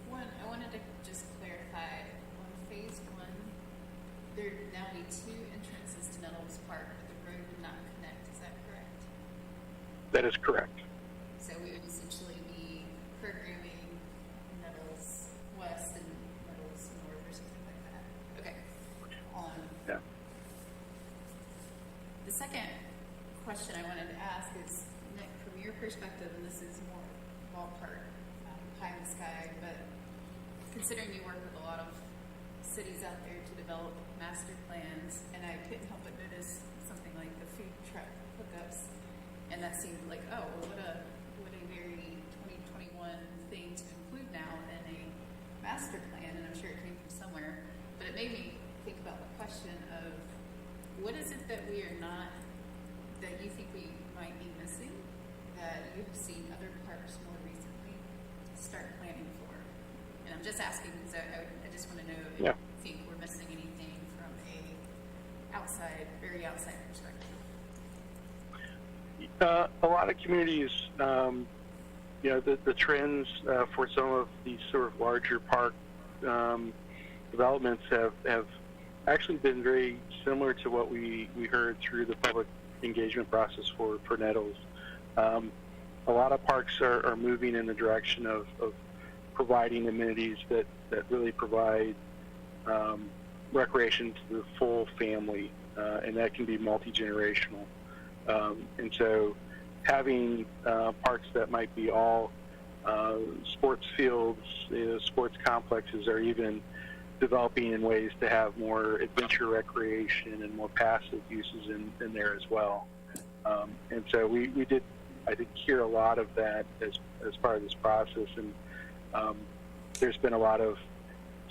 One, I wanted to just clarify, on phase one, there now be 2 entrances to Nettles Park, but the road would not connect, is that correct? That is correct. So we would essentially be programming Nettles West and Nettles North or something like that. Okay. Yeah. The second question I wanted to ask is, Nick, from your perspective, and this is more ballpark, pie in the sky, but considering you work with a lot of cities out there to develop master plans, and I couldn't help but notice something like the food truck hookups, and that seemed like, oh, well, what a very 2021 thing to include now in a master plan, and I'm sure it came from somewhere, but it made me think about the question of what is it that we are not, that you think we might be missing that you've seen other parks more recently start planning for? And I'm just asking because I just want to know if Yeah. you think we're missing anything from very outside perspective. A lot of communities, the trends for some of these sort of larger park developments have actually been very similar to what we heard through the public engagement process for Nettles. A lot of parks are moving in the direction of providing amenities that really provide recreation to the full family, and that can be multi-generational. And so having parks that might be all sports fields, sports complexes, or even developing in ways to have more adventure recreation and more passive uses in there as well. And so we did, I think, hear a lot of that as part of this process. And there's been a lot of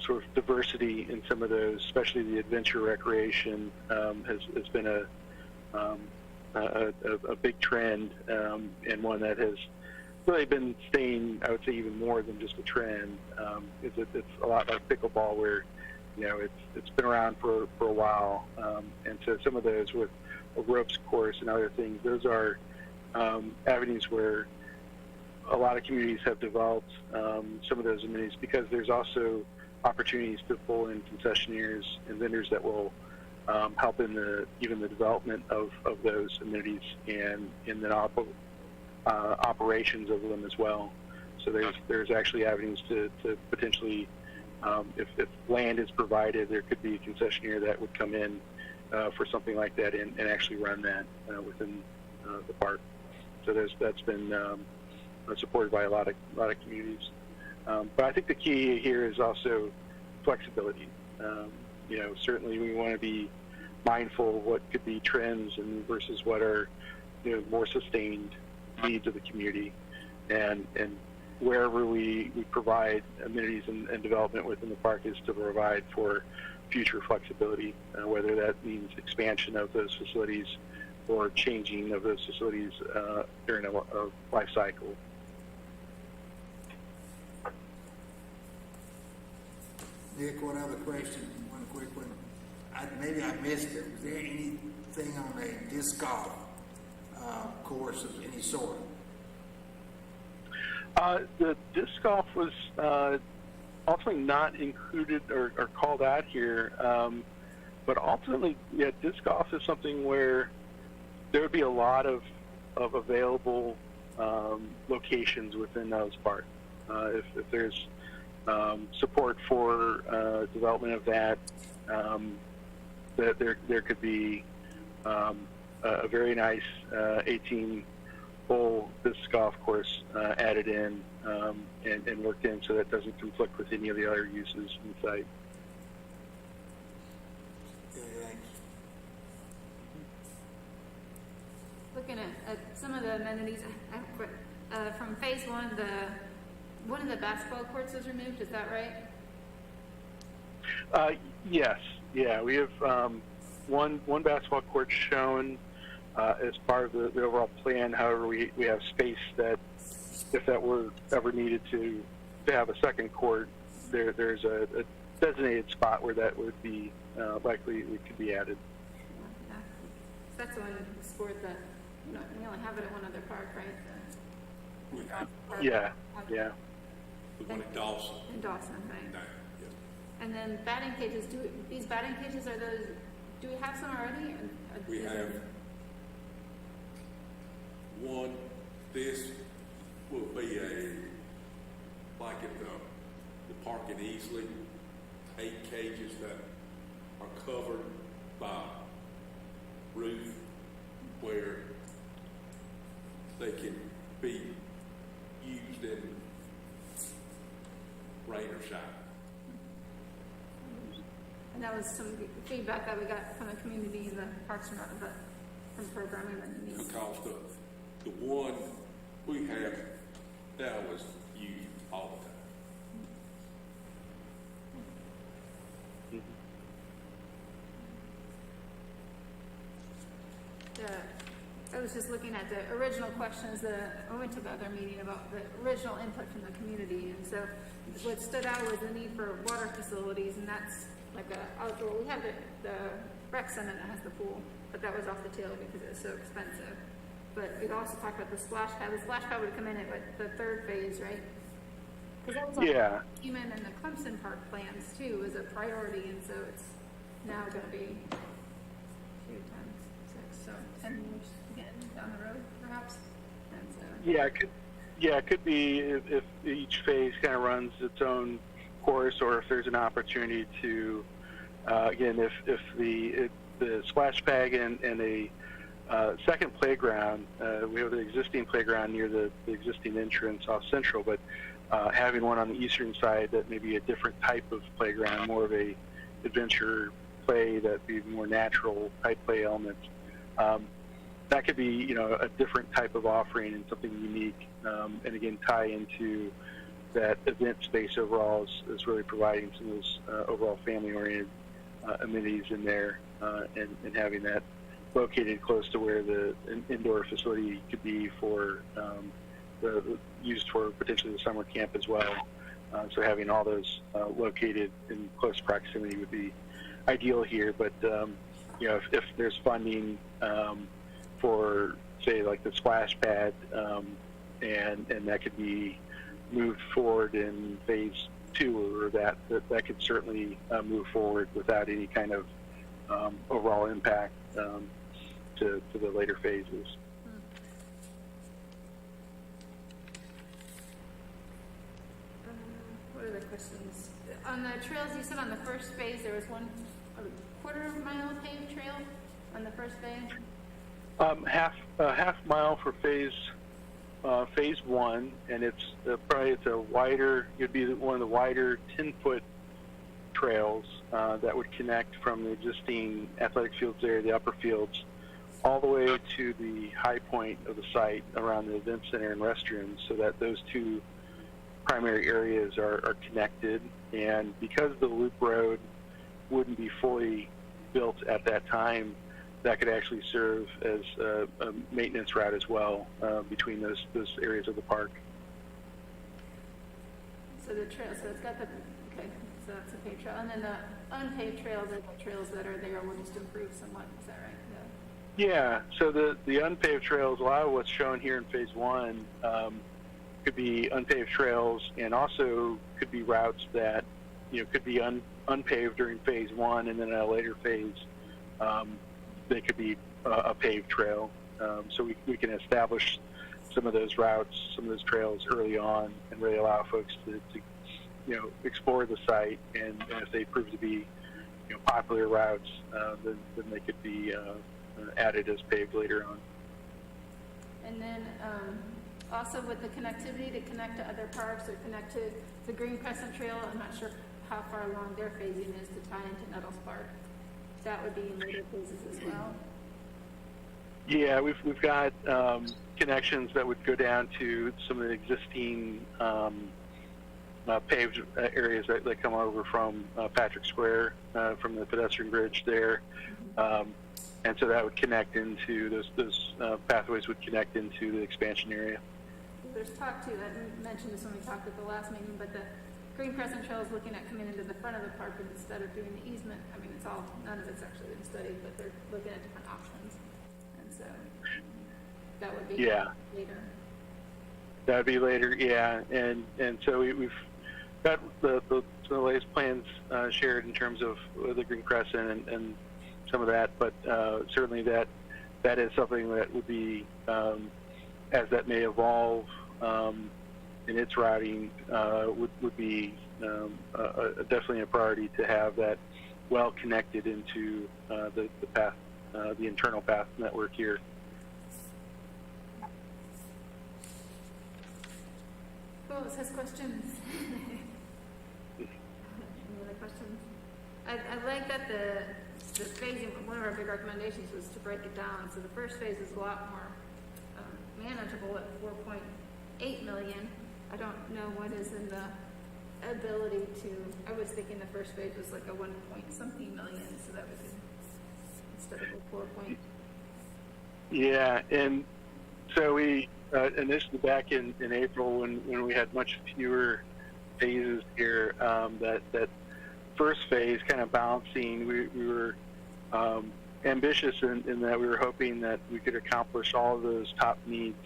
sort of diversity in some of those, especially the adventure recreation has been a big trend, and one that has really been staying, I would say, even more than just a trend. It's a lot like pickleball, where it's been around for a while, and so some of those with a ropes course and other things, those are avenues where a lot of communities have developed some of those amenities, because there's also opportunities to pull in concessionaires and vendors that will help in even the development of those amenities and in the operations of them as well. So there's actually avenues to potentially, if land is provided, there could be a concessionaire that would come in for something like that and actually run that within the park. So that's been supported by a lot of communities. But I think the key here is also flexibility. Certainly we want to be mindful of what could be trends and versus what are more sustained needs of the community, and wherever we provide amenities and development within the park is to provide for future flexibility, whether that means expansion of those facilities or changing of those facilities during a life cycle. Nick, one other question, one quick one. Maybe I missed it. Was there anything on a disc golf course of any sort? The disc golf was ultimately not included or called out here, but ultimately, yeah, disc golf is something where there would be a lot of available locations within those parks. If there's support for development of that, there could be a very nice 18-hole disc golf course added in and worked in, so that doesn't conflict with any of the other uses in the site. Looking at some of the amenities from phase one, one of the basketball courts was removed. Is that right? Yes. Yeah, we have one basketball court shown as part of the overall plan. However, we have space that, if that were ever needed to have a second court, there's a designated spot where that would be likely it could be added. Yeah. That's the one sport that we only have it at one other park, right? Yeah. The one at Dawson. In Dawson, right? No, yeah. And then batting cages. These batting cages do we have some already? We have one. This will be like at the park in Easley, 8 cages that are covered by roof where they can be used in rain or shine. And that was some feedback that we got from the community in the Parks and Rec, from programming that you need. Because the one we have now is used all the time. I was just looking at the original questions that I went to the other meeting about the original input from the community, and so what stood out was the need for water facilities, and that's like a outdoor. We have the rec center that has the pool, but that was off the table because it was so expensive. But we also talked about the splash pad. The splash pad would come in at the third phase, right? Because that was on Yeah. the Human and the Clemson Park plans too was a priority, and so it's now going to be 2 times 6, so 10 years again down the road, perhaps. And so It could be if each phase kind of runs its own course, or if there's an opportunity to, again, if the splash pad and a second playground, we have the existing playground near the existing entrance off Central, but having one on the eastern side that may be a different type of playground, more of a adventure play that be more natural type play elements. That could be, a different type of offering and something unique, and again, tie into that event space overall is really providing some of those overall family-oriented amenities in there, and having that located close to where the indoor facility could be for used for potentially the summer camp as well. So having all those located in close proximity would be ideal here. But if there's funding for, say, like the splash pad, and that could be moved forward in phase 2, or that could certainly move forward without any kind of overall impact to the later phases. What other questions? On the trails, you said on the first phase there was a quarter-mile paved trail on the first phase? Half mile for phase 1, and it's a wider. It'd be one of the wider 10-foot trails that would connect from the existing athletic fields there, the upper fields, all the way to the high point of the site around the event center and restrooms, so that those two primary areas are connected. And because the loop road wouldn't be fully built at that time, that could actually serve as a maintenance route as well between those areas of the park. So the trail, so it's got okay, so that's a paved trail. And then the unpaved trails are the trails that are there will just improve somewhat, is that right? Yeah, so the unpaved trails, a lot of what's shown here in phase 1 could be unpaved trails, and also could be routes that, could be unpaved during phase 1, and then at a later phase, they could be a paved trail. So we can establish some of those routes, some of those trails early on, and really allow folks to explore the site. And if they prove to be, popular routes, then they could be added as paved later on. And then also with the connectivity to connect to other parks or connect to the Green Crescent Trail, I'm not sure how far along their phasing is to tie into Nettles Park. That would be in later phases as well. Yeah, we've got connections that would go down to some of the existing paved areas that come over from Patrick Square, from the pedestrian bridge there. And so that would connect into those pathways would connect into the expansion area. There's talk too, I mentioned this when we talked at the last meeting, but the Green Crescent Trail is looking at coming into the front of the park instead of doing the easement. I mean, none of it's actually been studied, but they're looking at different options. And so that would be later. That would be later, yeah. And so we've got some of the latest plans shared in terms of the Green Crescent and some of that, but certainly that is something that would be, as that may evolve in its routing, would be definitely a priority to have that well connected into the path, the internal path network here. Who else has questions? Any other questions? I like that the phasing, one of our big recommendations was to break it down. So the first phase is a lot more manageable at 4.8 million. I don't know what is in the ability to, I was thinking the first phase was like a 1 point something million, so that we could, instead of a 4 point. Yeah, and so we initially back in April when we had much fewer phases here, that first phase kind of balancing, we were ambitious in that we were hoping that we could accomplish all of those top needs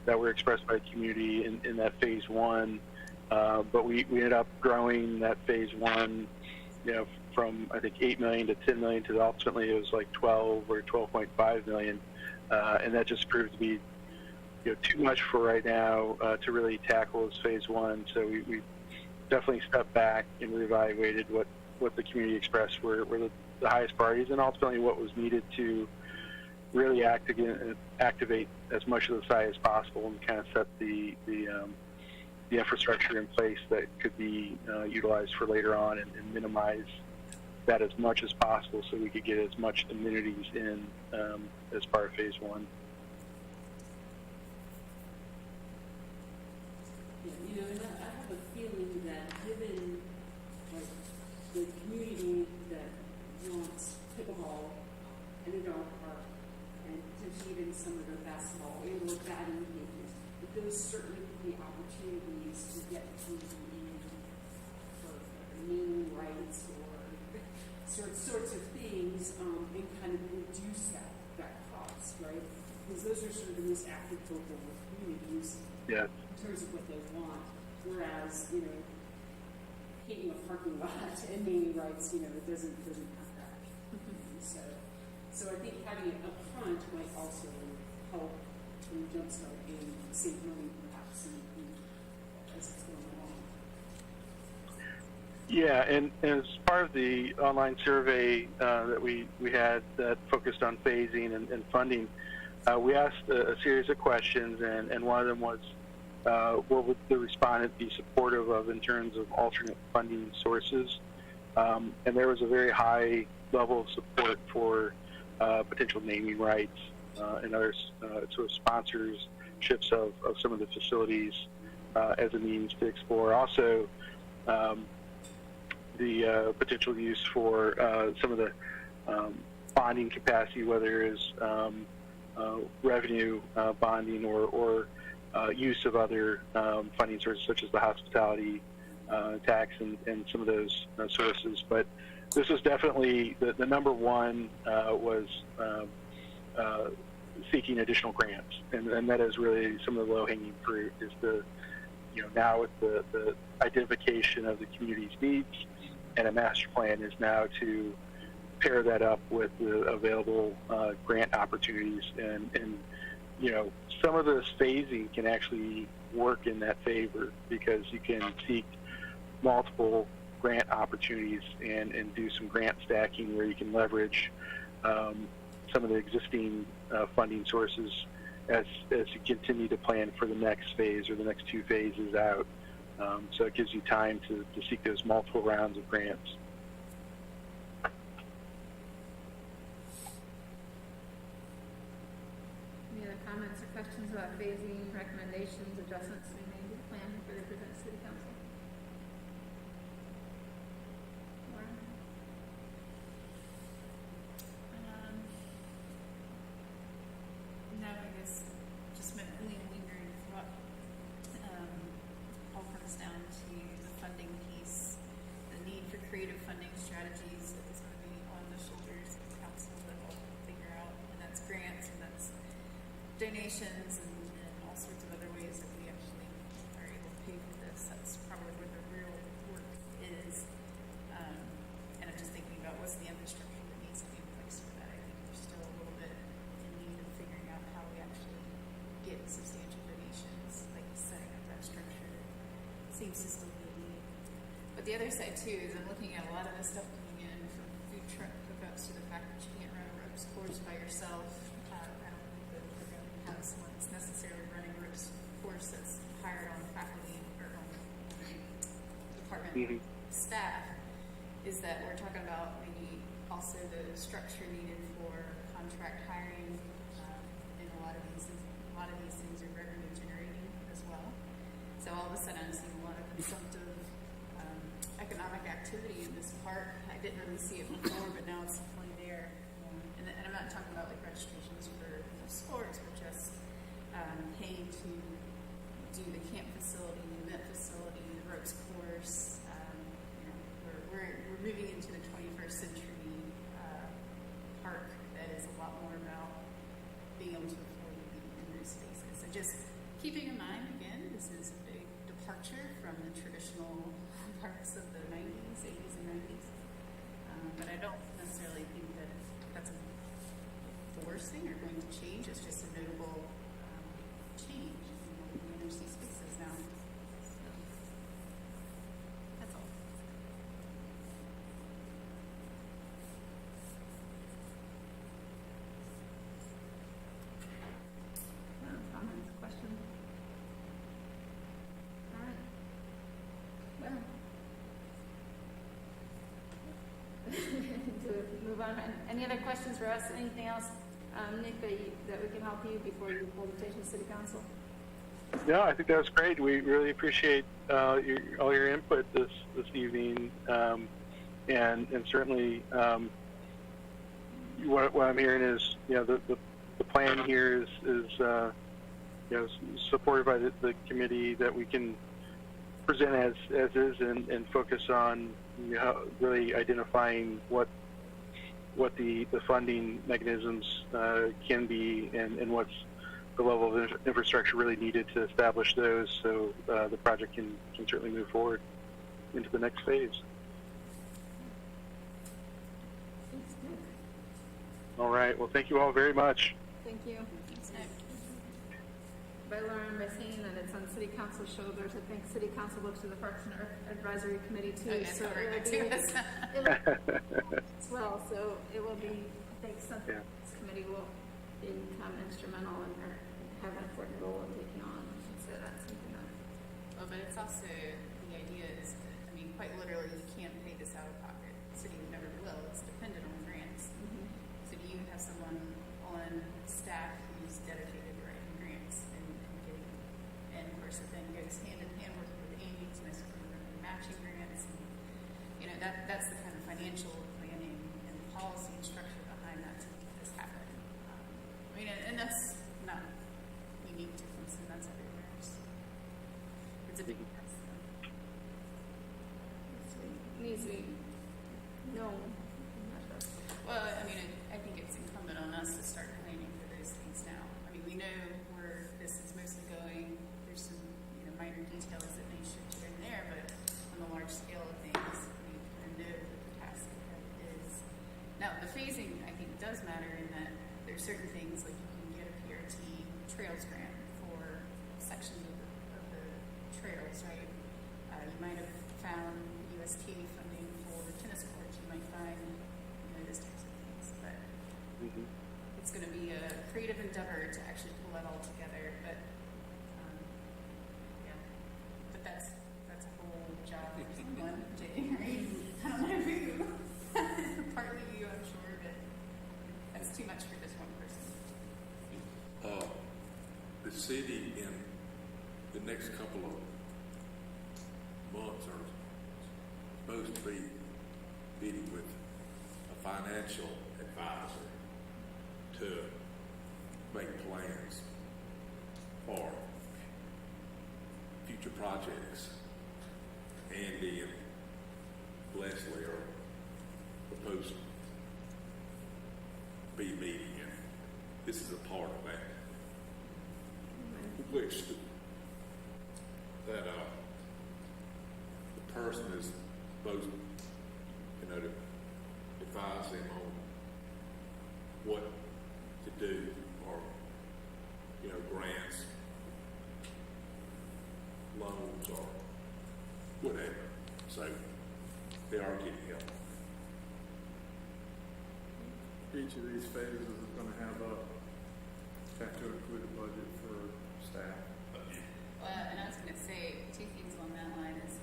that were expressed by the community in that phase one. But we ended up growing that phase one, from I think 8 million to 10 million to ultimately it was like 12 or 12.5 million, and that just proved to be too much for right now to really tackle as phase one. So we definitely stepped back and reevaluated what the community expressed were the highest priorities, and ultimately what was needed to really activate as much of the site as possible and kind of set the infrastructure in place that could be utilized for later on, and minimize that as much as possible so we could get as much amenities in as part of phase one. Yeah, and I have a feeling that given like the community that wants pickleball and a dog park and potentially even some of the basketball and or batting games, that those certainly could be opportunities to get people in for naming rights or sorts of things, and kind of reduce that cost, right? Because those are sort of the most active local communities. Yeah. In terms of what they want, whereas painting a parking lot and naming rights, it doesn't have that. So I think having it up front might also help in jumpstart and save money perhaps as it's going along. Yeah, and as part of the online survey that we had that focused on phasing and funding, we asked a series of questions, and one of them was, what would the respondent be supportive of in terms of alternate funding sources? And there was a very high level of support for potential naming rights and other sort of sponsorships of some of the facilities as a means to explore. Also, the potential use for some of the bonding capacity, whether it is revenue bonding or use of other funding sources such as the hospitality tax and some of those sources. But this was definitely the number one was seeking additional grants, and that is really some of the low-hanging fruit. Is now with the identification of the community's needs, and a master plan is now to pair that up with the available grant opportunities, and some of this phasing can actually work in that favor because you can seek multiple grant opportunities and do some grant stacking where you can leverage some of the existing funding sources as you continue to plan for the next phase or the next two phases out. So it gives you time to seek those multiple rounds of grants. Any other comments or questions about phasing, recommendations, adjustments to be made to the plan before they present to City Council? Lauren? No, I guess just mentally lingering thought. All comes down to the funding piece, the need for creative funding strategies that is going to be on the shoulders of the council that will figure out, and that's grants and that's donations and all sorts of other ways that we actually are able to pay for this. That's probably where the real work is. And I'm just thinking about what's the infrastructure that needs to be in place for that. I think we're still a little bit in need of figuring out how we actually get substantial donations, like setting up that structure. Seems to still be a need. But the other side too is I'm looking at a lot of this stuff coming in from food truck hookups to the fact that you can't run a ropes course by yourself. I don't think that we're going to have someone that's necessarily running a ropes course that's hired on faculty or on department staff. Is that we're talking about maybe also the structure needed for contract hiring, and a lot of these things are revenue generating as well. So all of a sudden I'm seeing a lot of consumptive economic activity in this park. I didn't really see it before, but now it's definitely there. And I'm not talking about like registrations for sports, but just paying to do the camp facility, the event facility, the ropes course. We're moving into the 21st century park that is a lot more about being able to afford to be in those spaces. So just keeping in mind, again, this is a big departure from the traditional parks of the 90s, 80s, and 90s. But I don't necessarily think that that's the worst thing or going to change. It's just a notable change in what we manage these spaces now. So, that's all. Comments, questions? All right. Well. To move on, any other questions for us? Anything else, Nick, that we can help you before you pull the station to City Council? No, I think that was great. We really appreciate all your input this evening, and certainly what I'm hearing is the plan here is supported by the committee, that we can present as is and focus on really identifying what the funding mechanisms can be, and what's the level of infrastructure really needed to establish those, so the project can certainly move forward into the next phase. All right. Well, thank you all very much. Thank you. Thanks, Nick. By learning by seeing that it's on City Council shoulders, I think City Council looks to the Parks and Advisory Committee too. Okay, So sorry, it'll I be, do as well. So it will be, I think, something this committee will become instrumental and have an important role in taking on. So that's something that. Well, but it's also, the idea is that, I mean, quite literally, you can't pay this out of pocket. City never will. It's dependent on grants. So do you have someone on staff who's dedicated to writing grants and getting, and of course it then goes hand in hand working with Amy to matching grants, and that's the kind of financial planning and policy and structure behind that to make this happen. I mean, and that's not unique to Clemson, that's everywhere. So it's a big mess. Needs to be known. Well, I mean, I think it's incumbent on us to start planning for those things now. I mean, we know where this is mostly going. There's some, minor details that may shift here and there, but on the large scale of things, we kind of know the capacity that it is. Now, the phasing, I think, does matter in that there's certain things, like you can get a PRT trails grant for sections of the trails, right? You might have found UST funding for tennis courts. You might find those types of things, but it's going to be a creative endeavor to actually pull that all together. But but that's a whole job for someone, Jay, right? I don't know who. Partly you, I'm sure, but that's too much for just one person. The city in the next couple of months are supposed to be meeting with a financial advisor to make plans for future projects. Andy and Leslie are supposed to be meeting, and this is a part of that. Which that the person is supposed to advise them on what to do, or grants, loans, or whatever. So they are getting help. Each of these phases is going to have to include a budget for staff. Well, and I was going to say two things along that line is,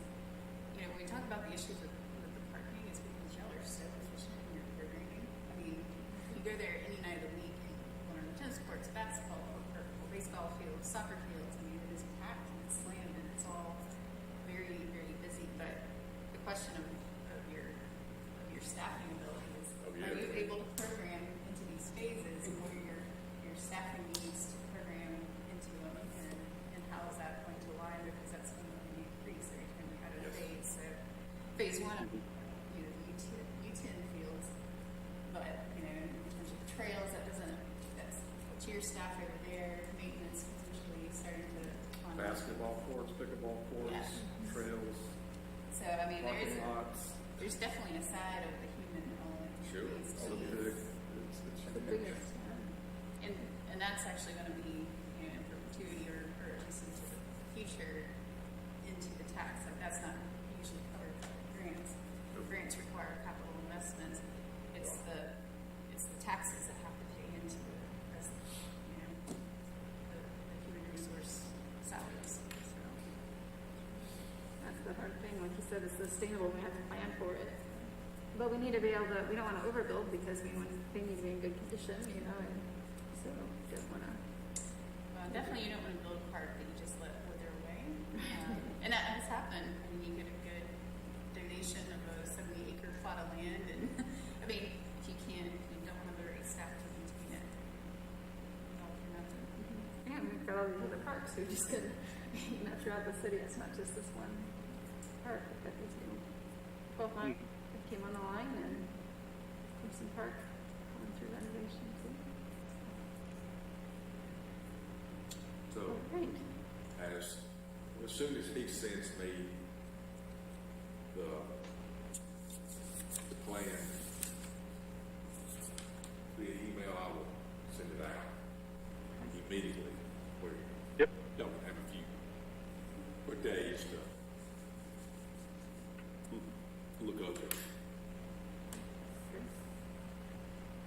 when we talk about the issues with the parking, it's because y'all are so efficient in your programming. I mean, you go there any night of the week, and one of the tennis courts, basketball, or baseball fields, soccer fields. I mean, it is packed and it's slammed, and it's all very, very busy. But the question of your staffing ability is, are you able to program into these phases to your staff over there, maintenance potentially starting to on Basketball courts, pickleball courts, trails, So I mean, parking lots. there's definitely a side of the human element. Sure. It's So big. The biggest, and that's actually going to be, you know, in perpetuity or at least into the future into the tax. Like that's not usually covered by grants. Grants require capital investments. It's the taxes that have to pay into the rest, you know, the human resource salaries. So that's the hard thing. Like you said, it's sustainable. We have to plan for it. But we need to be able to, we don't want to overbuild because we want they need to be in good condition, you know, and so don't want to. definitely you don't want to build a park that you just let wither away. And that has happened. I mean, you get a good donation of a 70-acre plot of land, and I mean, if you don't have the right staff to maintain it, all for nothing. Yeah, we've got all these other parks. We just could, you know, throughout the city. It's not just this one park. We've got these new 12-month that came on the line, and Clemson Park going through renovation too. So, Great. as soon as he sends me the plan via email, I will send it out immediately. Where Yep. don't have a few days to look over it.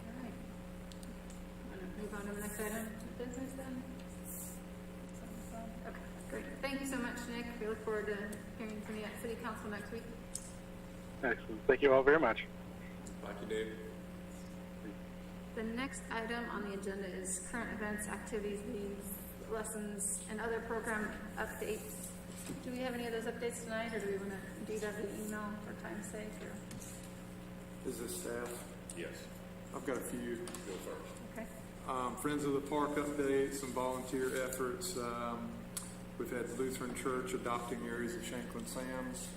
All right. Want to move on to the next item of business then? Okay, great. Thank you so much, Nick. We look forward to hearing from you at City Council next week. Excellent. Thank you all very much. Thank you, Nick. The next item on the agenda is current events, activities, meetings, lessons, and other program updates. Do we have any of those updates tonight, or do we want to do that via email for time's sake? Or? Is this staff? Yes. I've got a few. Go first. Okay. Friends of the Park update, some volunteer efforts. We've had Lutheran Church adopting areas of Shanklin Sands,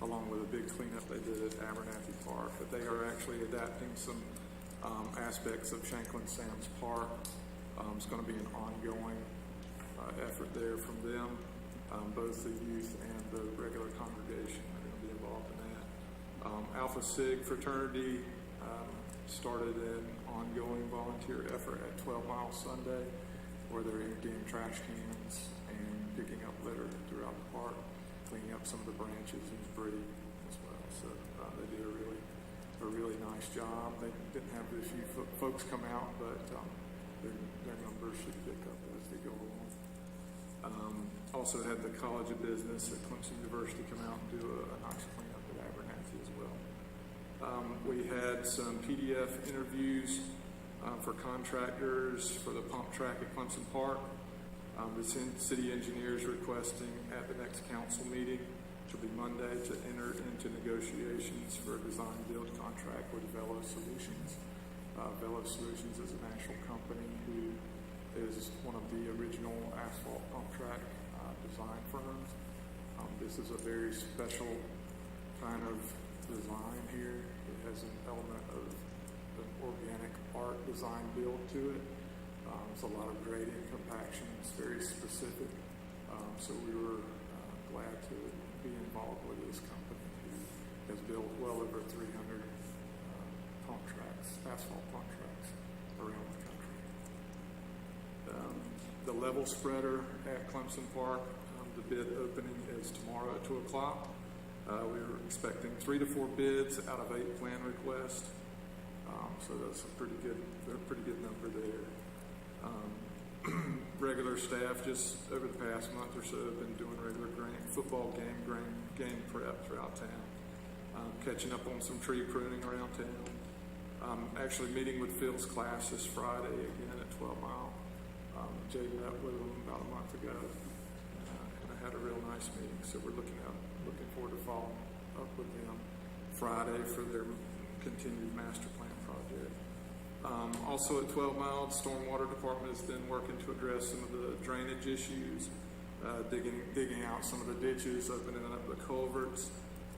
along with a big cleanup they did at Abernathy Park. But they are actually adapting some aspects of Shanklin Sands Park. It's going to be an ongoing effort there from them. Both the youth and the regular congregation are going to be involved in that. Alpha Sig Fraternity started an ongoing volunteer effort at 12 Mile Sunday, where they're emptying trash cans and picking up litter throughout the park, cleaning up some of the branches and debris as well. So they did a really nice job. They didn't have a few folks come out, but their numbers should pick up as they go along. Also had the College of Business at Clemson University come out and do a nice cleanup at Abernathy as well. We had some PDF interviews for contractors for the pump track at Clemson Park. The city engineers requesting at the next council meeting, which will be Monday, to enter into negotiations for a design build contract with Velo Solutions. Velo Solutions is a national company who is one of the original asphalt pump track design firms. This is a very special kind of design here. It has an element of an organic art design build to it. It's a lot of grading, compaction. It's very specific. So we were glad to be involved with this company who has built well over 300 pump tracks, asphalt pump tracks around the country. The level spreader at Clemson Park, the bid opening is tomorrow at 2 o'clock. We were expecting 3 to 4 bids out of 8 plan requests. So that's a pretty good number there. Regular staff just over the past month or so have been doing regular football game prep throughout town. Catching up on some tree pruning around town. Actually meeting with Phil's class this Friday again at 12 Mile. Jay met with them about a month ago, and I had a real nice meeting. So we're looking forward to following up with them Friday for their continued master plan project. Also at 12 Mile, the Stormwater Department has been working to address some of the drainage issues, digging out some of the ditches, opening up the culverts,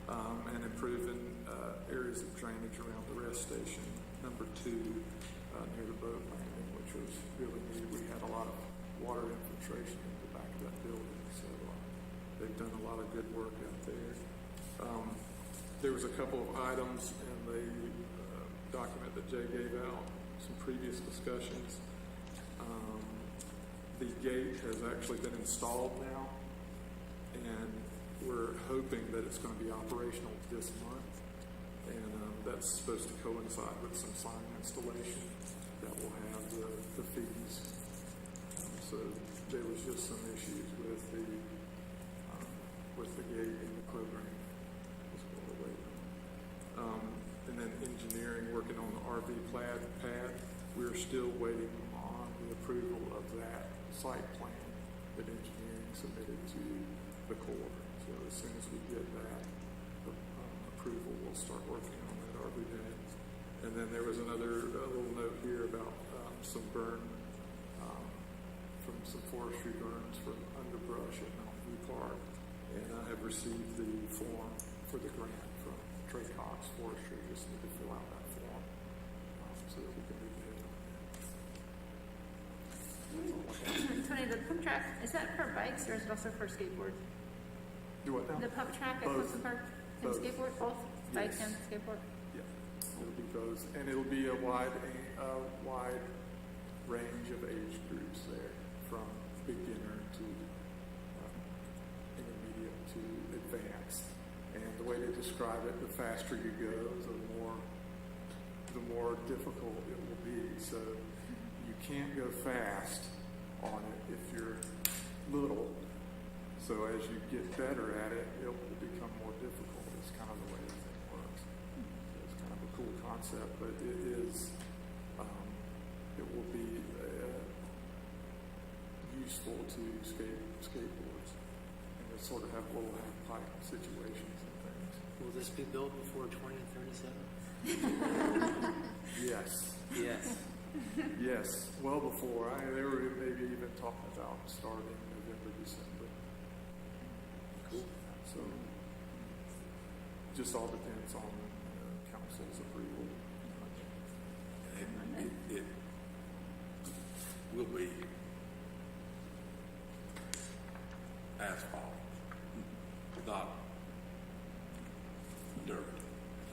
and improving areas of drainage around the rest station number 2 near the boat landing, which which was really neat. We had a lot of water infiltration in the back of that building, so they've done a lot of good work out there. There was a couple of items in the document that Jay gave out, some previous discussions. The gate has actually been installed now, and we're hoping that it's going to be operational this month, and that's supposed to coincide with some sign installation that will have the fees. So there was just some issues with the gate and the program. And then engineering, working on the RV pad, we're still waiting on the approval of that site plan that engineering submitted to the Corps. So as soon as we get that approval, we'll start working on that RV pad. And then there was another little note here about some burn, from some forestry burns from underbrush at Mountain View Park. And I have received the form for the grant from Trey Cox Forestry. Just need to fill out that form so that we can move ahead. Tony, the pump track, is that for bikes or is it also for skateboards? Do what now? The pump track at Both. Clemson Park and Both. skateboard, both bikes Yes. and skateboard? Yeah, it'll be both, and it'll be a wide range of age groups there, from beginner to intermediate to advanced. And the way they describe it, the faster you go, the more difficult it will be. So you can't go fast on it if you're little. So as you get better at it, it will become more difficult. It's kind of the way the thing works. It's kind of a cool concept, but it is, it will be useful to skateboards. And they sort of have little half-pipe situations and things. Will this be built before 2037? Yes. Yes. Yes, well before. They were maybe even talking about starting November, December. Cool. So, just all depends on council's approval. It will be asphalt, not dirt.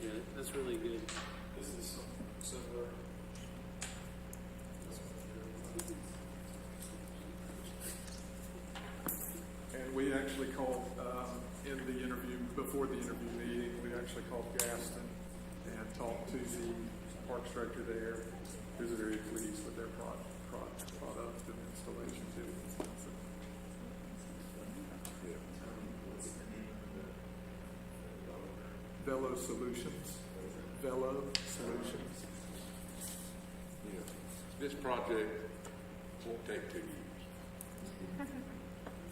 Yeah, that's really good. Is this similar? And we actually called, in the interview, before the interview meeting, we actually called Gaston and talked to the parks director there, who's very pleased with their product and installation too. Velo Solutions. Velo Solutions. Yeah. This project won't take 2 years.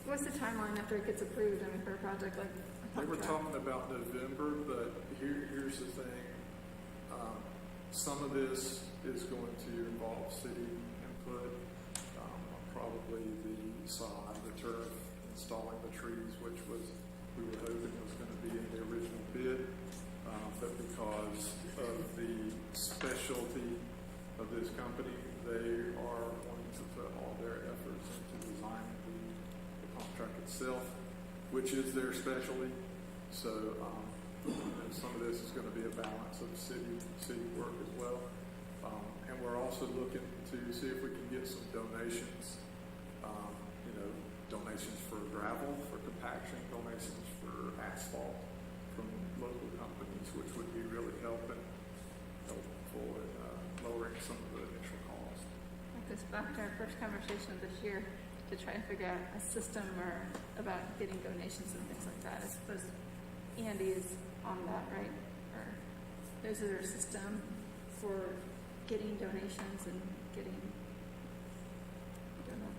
What's the timeline after it gets approved, for a project like a They pump were track? talking about November, but here's the thing. Some of this is going to involve city input, probably the sod, the turf, installing the trees, which we were hoping was going to be in the original bid, but because of the specialty of this company, they are wanting to put all their efforts into designing the pump track itself, which is their specialty. So some of this is going to be a balance of city work as well. And we're also looking to see if we can get some donations, donations for gravel, for compaction, donations for asphalt from local companies, which would be really helpful in lowering some of the initial costs. Like this back to our first conversation of this year to try and figure out a system or about getting donations and things like that. I suppose Andy is on that, right? Or is there a system for getting donations and getting, I don't know.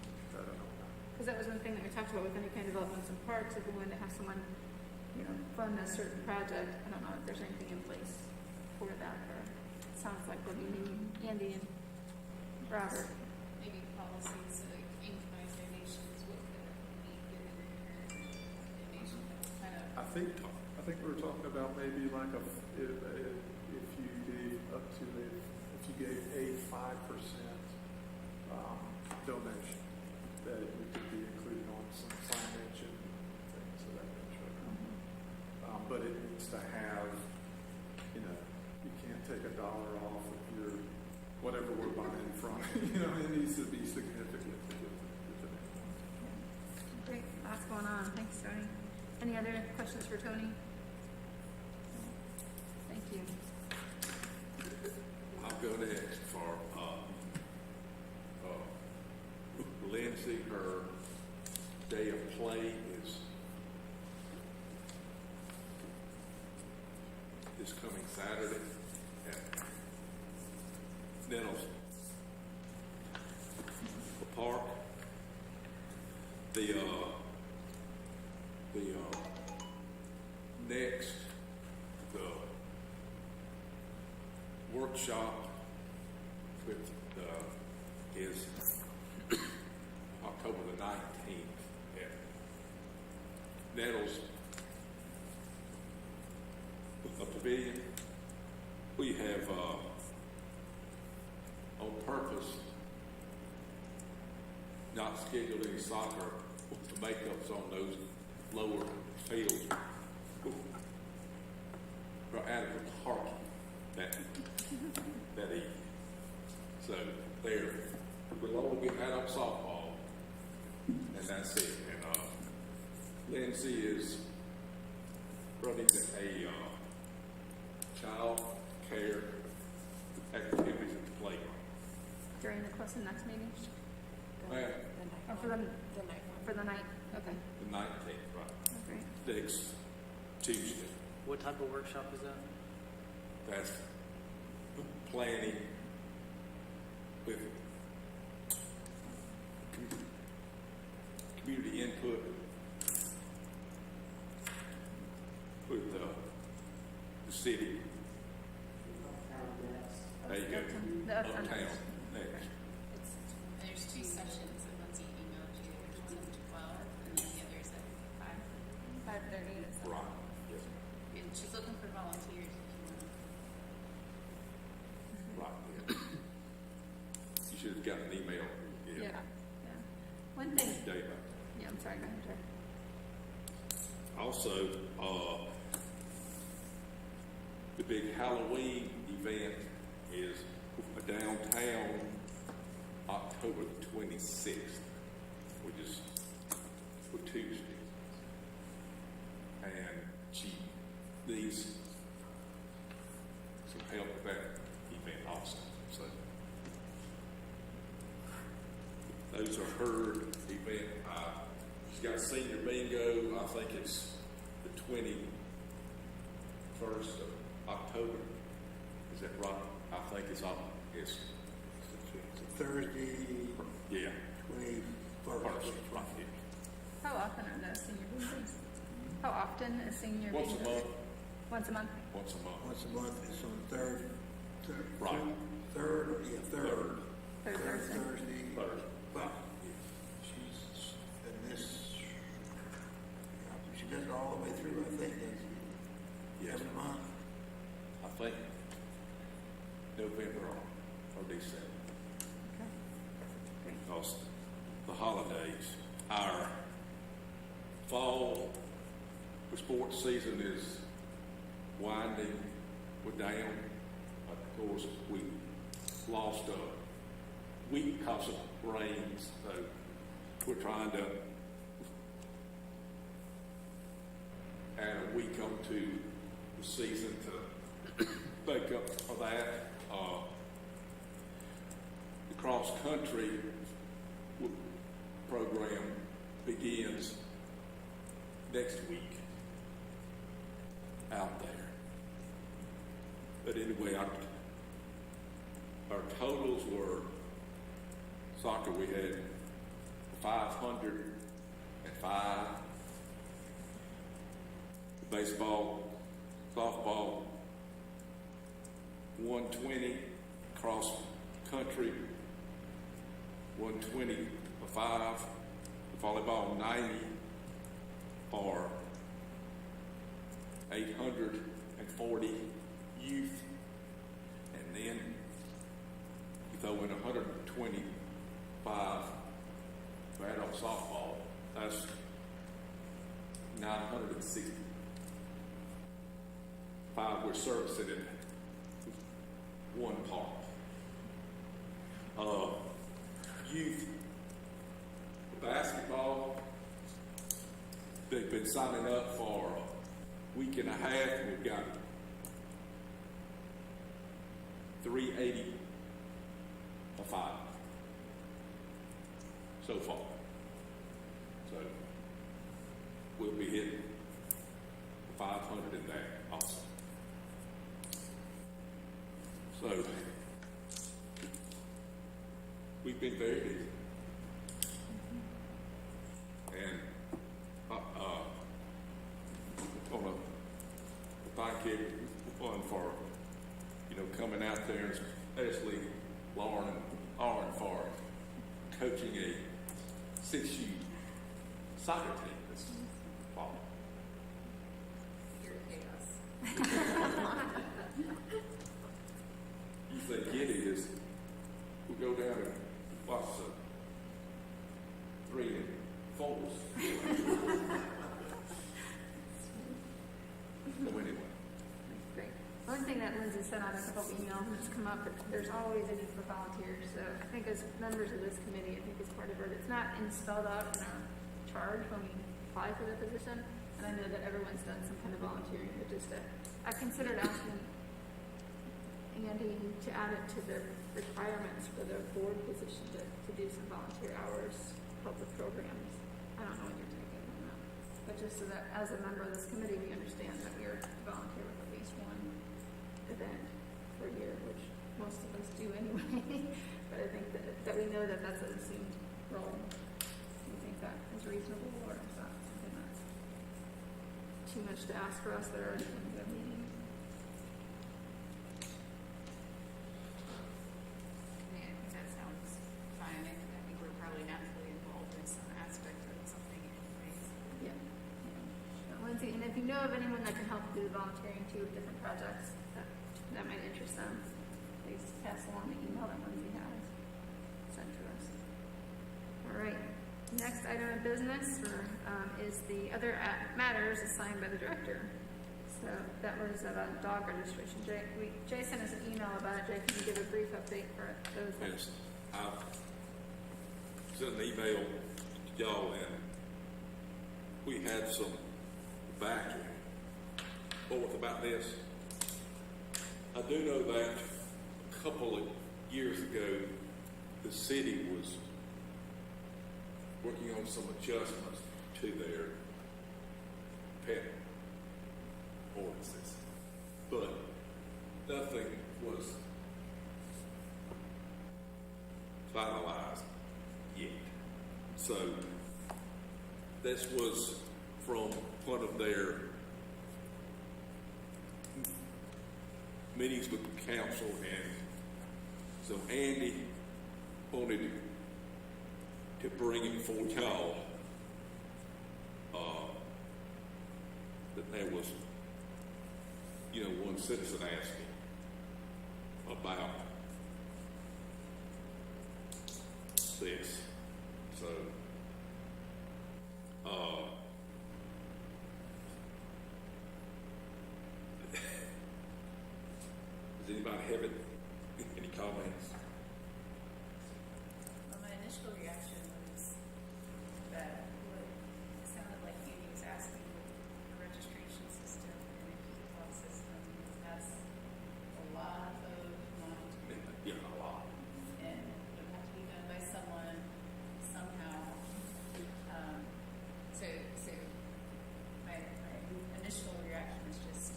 Because that was one thing that we talked about with any kind of developments in parks, if we wanted to have someone, fund a certain project. I don't know if there's anything in place for that, or it sounds like we'll be needing Andy and Robert. Maybe policies like in-kind donations, what could be given in donation that would kind of. I think we were talking about maybe like if you gave a 5% donation that we could be included on some signage and things of that nature. But it needs to have, you know, you can't take $1 off of your, whatever we're buying from, you know, it needs to be significant to get the Great, lots going on. Thanks, Tony. Any other questions for Tony? Thank you. I'm going to ask for Lindsay, her day of play is coming Saturday at Nettles Park. The next workshop with is October the 19th at Nettles Pavilion. We have on purpose not scheduled any soccer makeups on those lower fields for adequate parking that evening. So there will only be adult softball, and that's it. And Lindsay is running a child care activities at the playground. During the Clemson next meeting? Well, Or for the night? Okay. the 19th, right? Great. Next Tuesday. What type of workshop is that? That's planning with community input with the city. There you go. The Uptown. Uptown next. There's 2 sessions that Lindsay emailed you. There's one at 12 and then the other's at 5:30 to 7. Right. Yes. And she's looking for volunteers if you want. Right. Yeah. You should have gotten an email. Yeah. One thing. Day about that. Yeah, I'm sorry. Go ahead, Jared. Also, the big Halloween event is downtown October the 26th, which is for Tuesday. And she needs some help with that event also. So those are her event. She's got senior bingo. I think it's the 21st of October. Is that right? I think it's Thursday, yeah, 21st. right here. How often are those senior meetings? How often is senior Once a meetings? month. Once a month? Once a month. Once a month, it's on the third. Right. Third. Third Thursday? Thursday. Thursday. But she's, and this, she does it all the way through, I think, Yes. every month. I think November or December. Okay. Great. Because the holidays, our fall sports season is winding down. Of course, we lost a week because of rains, so we're trying to add a week onto the season to make up for that. The cross country program begins next week out there. But anyway, our totals were soccer, we had 505, baseball, softball, 120, cross country, 120 for 5, volleyball 90 for 840 youth, and then you throw in 120 65 we're servicing in one park. Youth basketball, they've been signing up for a week and a half. We've got 380 a 5 so far. So we'll be hitting 500 in that also. So we've been very busy. And I want to thank everyone for, coming out there, and especially Lauren for coaching a 6U soccer team this fall. Pure chaos. You think Giddy is, we'll go down and watch the 3 and 4s. So anyway. Great. One thing that Lindsay sent out a couple of emails that's come up, there's always a need for volunteers. So I think as members of this committee, I think it's part of it. It's not spelled out in our charge when we apply for the position. And I know that everyone's done some kind of volunteering, but just I considered asking Andy to add it to the requirements for the board position to do some volunteer hours, help with programs. I don't know what you're taking on that. But just so that as a member of this committee, we understand that we are to volunteer with at least one event per year, which most of us do anyway. But I think that we know that that's an assumed role. Do you think that is reasonable, or is that something that's too much to ask for us that are already in the meeting? I think that sounds fine. I think we're probably naturally involved in some aspect of something anyways. Yeah. Lindsay, and if you know of anyone that can help do the volunteering too with different projects that might interest them, please pass along the email that Lindsay has sent to us. All right. Next item of business is the other matters assigned by the director. So that was about dog registration. Jay sent us an email about it. Jay, can you give a brief update for those? Yes, I sent an email to y'all, and we had some back and forth about this. I do know that a couple of years ago, the city was working on some adjustments to their pet ordinances, but nothing was finalized yet. So this was from one of their meetings with the council, and so Andy wanted to bring it before y'all that there was, one citizen asking about this. So, does anybody have any comments? Well, my initial reaction was that what it sounded like Andy was asking with a registration system and a key fob system. That's a lot of money to pay. Yeah, a lot. And it would have to be done by someone somehow. So my initial reaction is just,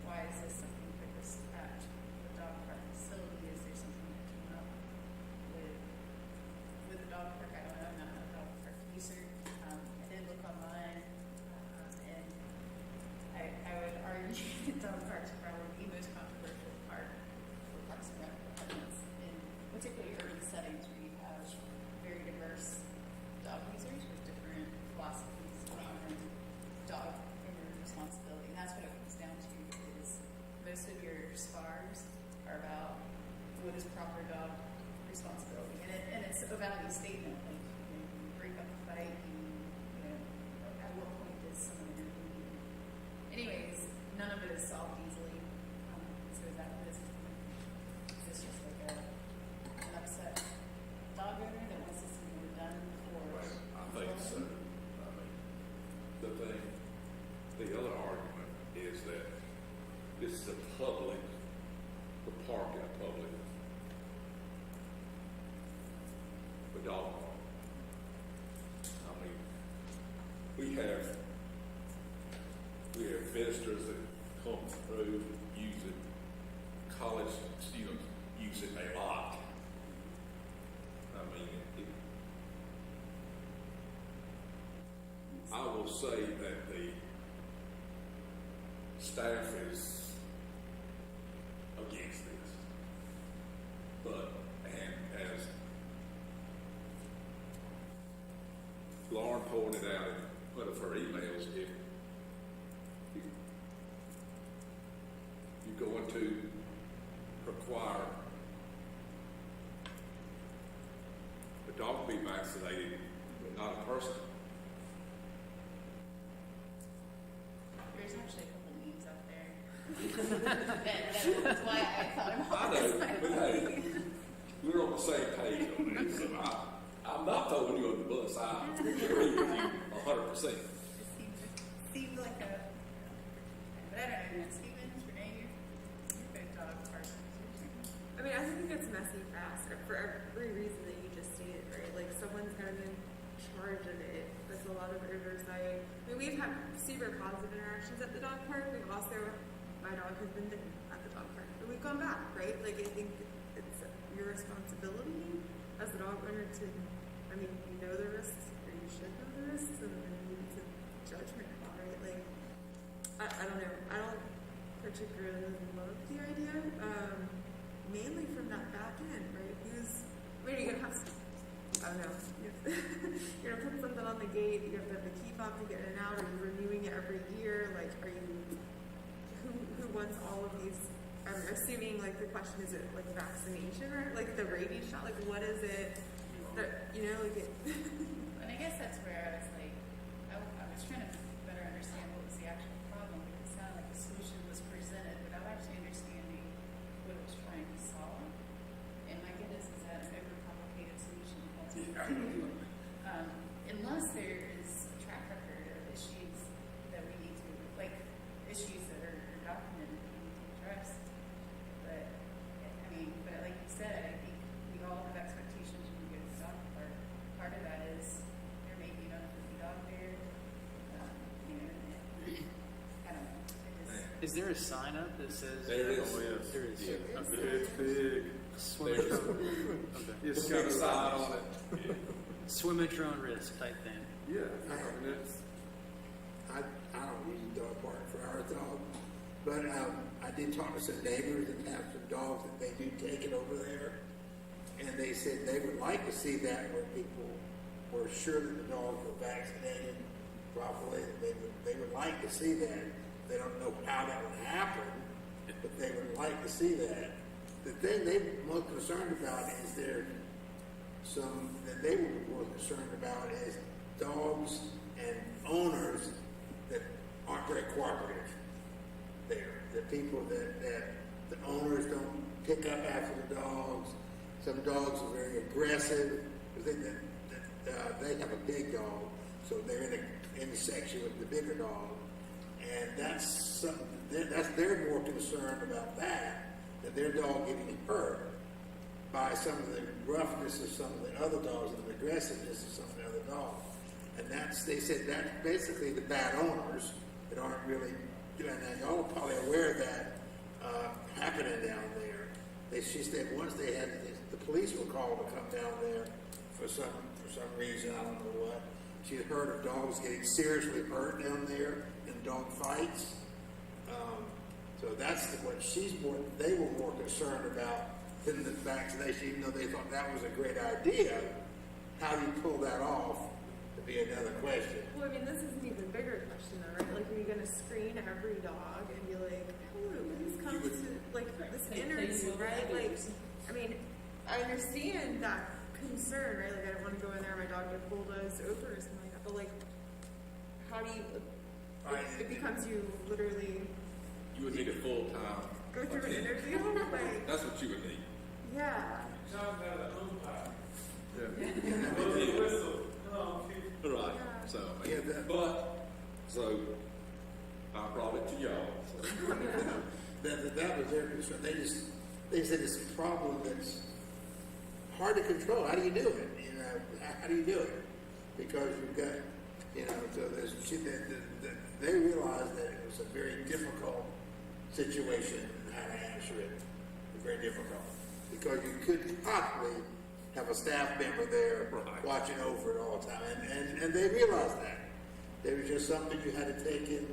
why is this something for this at the dog park facility? Is there something that came up with the dog park? I don't know. I'm not a dog park user. I did look online, and I would argue that dog parks are probably the most controversial part for parks and rec departments, in particularly urban settings where you have very diverse dog users with different philosophies around dog owner responsibility. And that's what it comes down to, is most of your spars are about what is proper dog responsibility. And it's a value statement. Like, you break up a fight, at what point does someone intervene? this solved easily? So is that this? Is this just like an upset dog owner that wants to see more done, or? I think so. I mean, the other argument is that this is the park in a public, the dog park. I mean, we have visitors that come through, use it. College students use it a lot. I mean, I will say that the staff is against this. But, and as Lauren pointed out in one of her emails, if you're going to require the dog be vaccinated, but not a person, There's actually a couple memes out there. That's why I thought I'm I know, but hey, we're on the same page on this, so I'm not throwing you on the bus. I agree with you 100%. Seems like a, but I don't know, Stephen, Renee, you're both dog parks. I mean, I think it's messy fast for every reason that you just stated, right? Like, someone's kind of in charge of it. There's a lot of oversight. I mean, we've had super positive interactions at the dog park. We've also, my dog has been bitten at the dog park. But we've gone back, right? Like, I think it's your responsibility as the dog owner to, I mean, you know the risks, or you should know the risks, and you need to judgment call, right? Like, I don't know. I don't particularly love the idea, mainly from that back end, right? Because, I mean, you're going to have, I don't know, you're going to put something on the gate, you have to have the key fob to get in and out, are you renewing it every year? Like, are you, who wants all of these? I'm assuming, like, the question is, it like vaccination, right? Like the rabies shot, like what is it that, you know, like it. And I guess that's where I was like, I was trying to better understand what was the actual problem, because it sounded like a solution was presented without actually understanding what it was trying to solve. And my goodness, is that an overcomplicated solution? Unless there is a track record of issues that we need to, like, issues that are documented that we need to address. But, I mean, but like you said, I think we all have expectations when we go to the dog park. Part of that is there may be an unfriendly dog there. You know, I don't know. Is there a sign up that says? There is. Oh, yes. There is. Yeah. Okay. It's big. Swim at your own. Okay. It's Big got a sign. sign on it. Swim at your own risk type thing. Yeah, I mean, it's, I don't use the dog park for our dog, but I did talk to some neighbors that have some dogs that they do take it over there, and they said they would like to see that where people were sure that the dogs were vaccinated properly. They would like to see that. They don't know how that would happen, but they would like to see that. The thing they're most concerned about is that they were more concerned about is dogs and owners that aren't very cooperative there. The people that the owners don't pick up after the dogs. Some dogs are very aggressive because they have a big dog, so they're in the section with the bigger dog, and that's something they're more concerned about that than their dog getting hurt by some of the roughness of some of the other dogs and the aggressiveness of some of the other dogs. And they said that's basically the bad owners that aren't really doing that. Y'all are probably aware of that happening down there. She said once they had the police were called to come down there for some reason, I don't know what. She had heard of dogs getting seriously hurt down there in dog fights. So that's what they were more concerned about than the vaccination, even though they thought that was a great idea. How do you pull that off would be another question. Well, I mean, this is an even bigger question, though, right? Like, are you going to screen every dog and be like, hello, please come to, like, this interview, right? Like, I mean, I understand that concern, right? Like, I don't want to go in there and my dog get bulldozed over or something like that, but, like, how do you, it becomes you literally You would need a full-time. Go through an interview? Like, That's what you would need. yeah. John got an umpire. Yeah. Blows the whistle. Right, so, I mean, Yeah, that- so, I brought it to y'all, so. That was their concern. They said it's a problem that's hard to control. How do you do it? You know, how do you do it? Because you've got, you know, so they realized that it was a very difficult situation and how to answer it. Very difficult because you couldn't possibly have a staff member there Right. watching over it all the time, and they realized that there was just something you had to take in,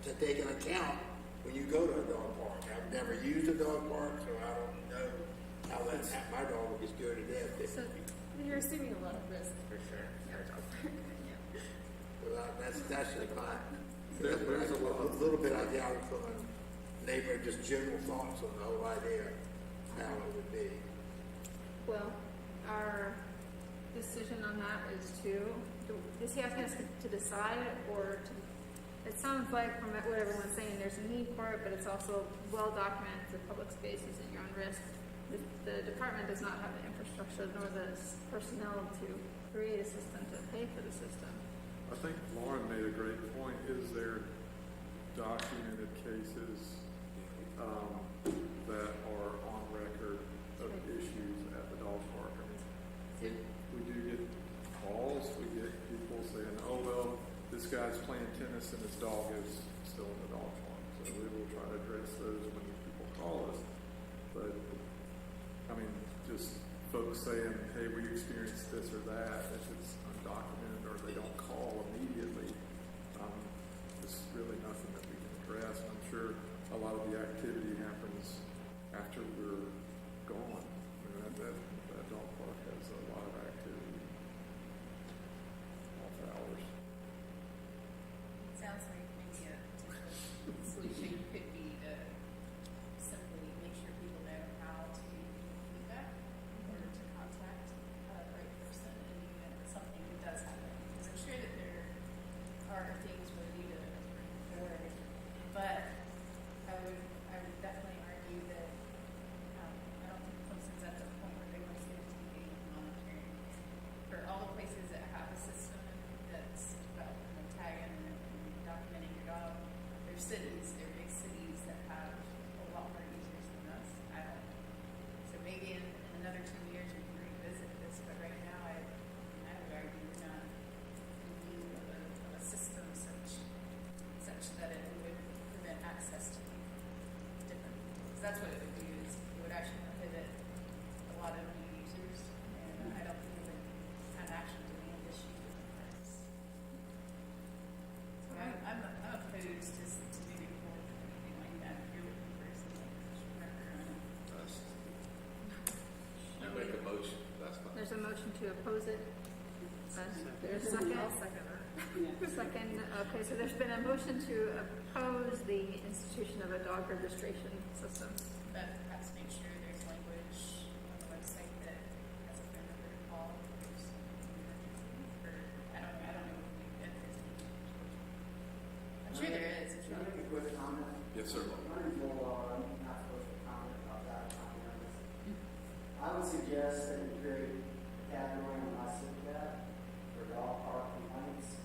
to take into account when you go to a dog park. I've never used a dog park, so I don't know how that. My dog would be scared to death. So you're assuming a lot of risk for sure. Well, that's just my. There's a lot. A little bit I got from a neighbor, just general thoughts on the whole idea of how it would be. Well, our decision on that is is he asking us to decide or to, it sounds like from what everyone's saying, there's a need for it, but it's also well documented the public spaces at your own risk. The department does not have the infrastructure nor the personnel to create a system to pay for the system. I think Lauren made a great point. Is there documented cases that are on record of issues at the dog park? I mean, we do get calls. We get people saying, "Oh well, this guy's playing tennis and his dog is still in the dog park." So we will try to address those when people call us. But I mean, just folks saying, "Hey, we experienced this or that," if it's undocumented or they don't call immediately, there's really nothing that we can address. I'm sure a lot of the activity happens after we're gone. I mean, that dog park has a lot of activity off hours. Sounds like maybe a potential solution could be to simply make sure people know how to give feedback or to contact the right person in the event that something does happen. Because I'm sure that there are things where we need to report, but I would definitely argue that I don't think Clemson's at the point where they want to get TV monitoring. For all the places that have a system that's about tagging and documenting your dog, they're cities, they're big cities that have a lot more users than us. I don't. So maybe in another 2 years we can revisit this, but right now I would argue we're not in need of a system such that it would prevent access to different. Because that's what it would do. Is it would actually prohibit a lot of new users, and I don't think it would have an actual demand issue with the parks. So I'm opposed to moving forward with anything like that. If you're looking for something I make a motion, that's fine. There's a motion to oppose it. There's a second. I'll second that. Second, okay, so there's been a motion to oppose the institution of a dog registration system. But perhaps make sure there's language on the website that has a phone number to call if there's an emergency. Or I don't know if there's any. I'm sure there is. Can I make a quick comment? Yes, sir. My name's Joel, I'm not supposed to comment about that. I would suggest that you create a category on my tab for dog park complaints.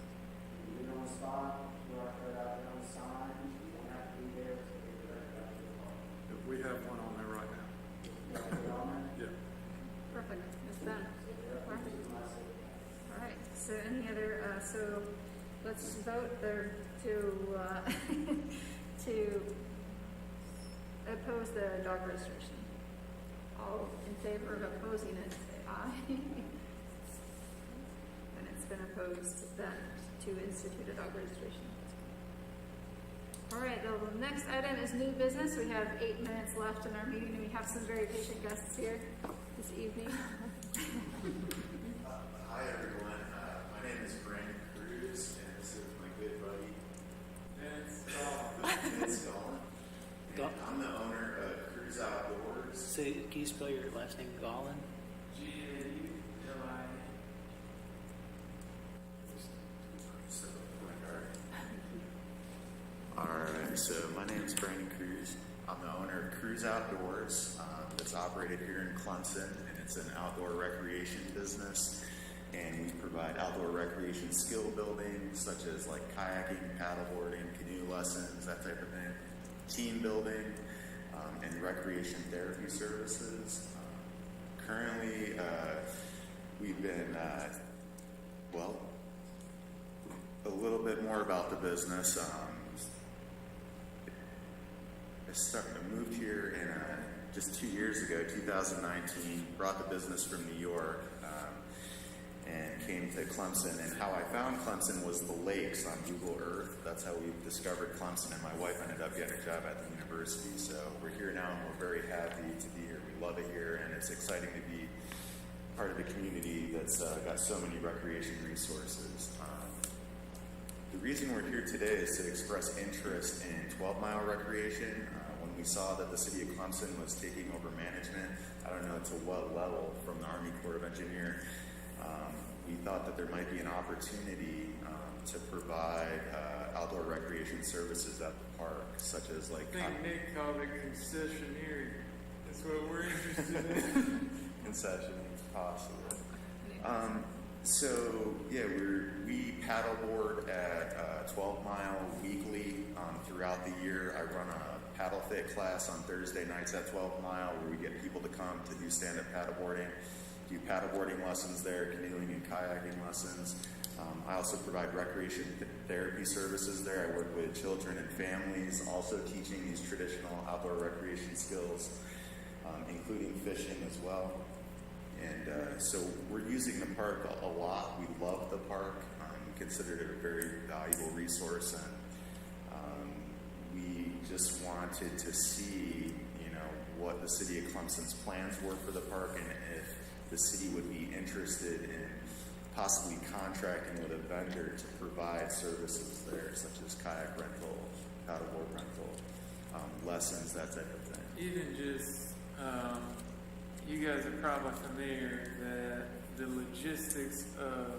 You do it on the spot, you are put out there on the sign, you don't have to be there to be directed out to the park. We have one on there right now. You have to put it on there? Yeah. Perfect, it's done. All right, so any other, so let's vote there to oppose the dog registration. All in favor of opposing it, say aye. And it's been opposed then to institute a dog registration. All right, the next item is new business. We have 8 minutes left in our meeting, and we have some very patient guests here this evening. Hi everyone, my name is Brandon Cruz, and this is my good buddy Vince Golan. And I'm the owner of Cruz Outdoors. Say, can you spell your last name, Golan? G-A-U-L-I-N. Cruise Outdoors. It's operated here in Clemson, and it's an outdoor recreation business. And we provide outdoor recreation skill building, such as like kayaking, paddleboarding, canoe lessons, that type of thing, team building, and recreation therapy services. Currently, we've been, well, a little bit more about the business. I moved here in just 2 years ago, 2019, brought the business from New York, and came to Clemson. And how I found Clemson was the lakes on Google Earth. That's how we discovered Clemson, and my wife ended up getting a job at the university. So we're here now, and we're very happy to be here. We love it here, and it's exciting to be part of the community that's got so many recreation resources. The reason we're here today is to express interest in 12-mile recreation. When we saw that the city of Clemson was taking over management, I don't know to what level from the Army Corps of Engineers, we thought that there might be an opportunity to provide outdoor recreation services at the park, such as like... I think Nick called it concessioneering. That's what we're interested in. Concessioning, possibly. So, yeah, we paddleboard at 12 Mile weekly throughout the year. I run a paddle fit class on Thursday nights at 12 Mile where we get people to come to do stand-up paddleboarding. Do paddleboarding lessons there, canoeing and kayaking lessons. I also provide recreation therapy services there. I work with children and families, also teaching these traditional outdoor recreation skills, including fishing as well. And so we're using the park a lot. We love the park. We consider it a very valuable resource, and we just wanted to see, what the city of Clemson's plans were for the park, and if the city would be interested in possibly contracting with a vendor to provide services there, such as kayak rental, paddleboard rental, lessons, that type of thing. Even just, you guys are probably familiar that the logistics of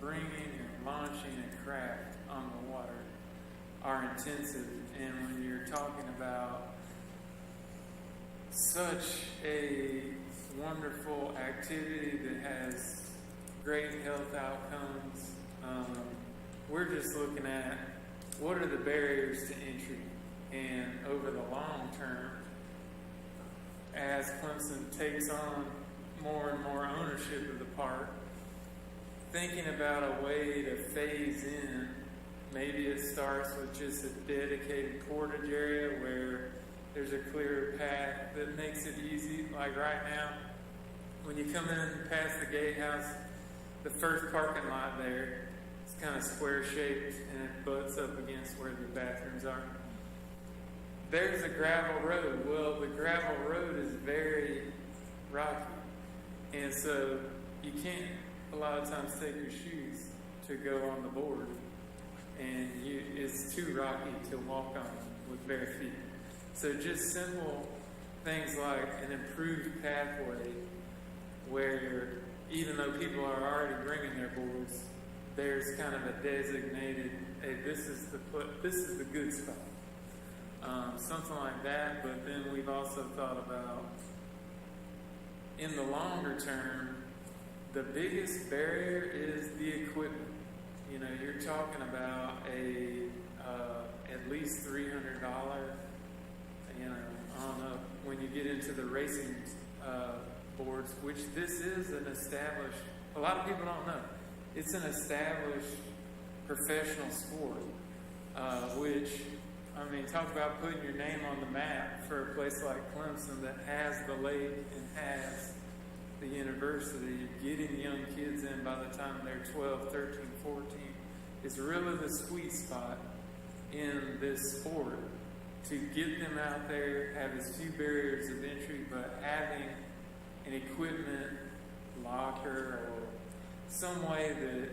bringing and launching a craft on the water are intensive. And when you're talking about such a wonderful activity that has great health outcomes, we're just looking at what are the barriers to entry. And over the long term, as Clemson takes on more and more ownership of the park, thinking about a way to phase in. Maybe it starts with just a dedicated portage area where there's a clear path that makes it easy. Like right now, when you come in past the gatehouse, the first parking lot there is kind of square shaped and it butts up against where the bathrooms are. There's a gravel road. Well, the gravel road is very rocky. And so you can't a lot of times take your shoes to go on the board. And it's too rocky to walk on with bare feet. So just simple things like an improved pathway where even though people are already bringing their boards, there's kind of a designated, hey, this is the good spot. Something like that, but then we've also thought about, in the longer term, the biggest barrier is the equipment. You're talking about at least $300, I don't know, when you get into the racing boards, which this is an established, a lot of people don't know, it's an established professional sport, which, talk about putting your name on the map for a place like Clemson that has the lake and has the university. Getting young kids in by the time they're 12, 13, 14 is really the sweet spot in this sport to get them out there, have as few barriers of entry, but having an equipment locker or some way that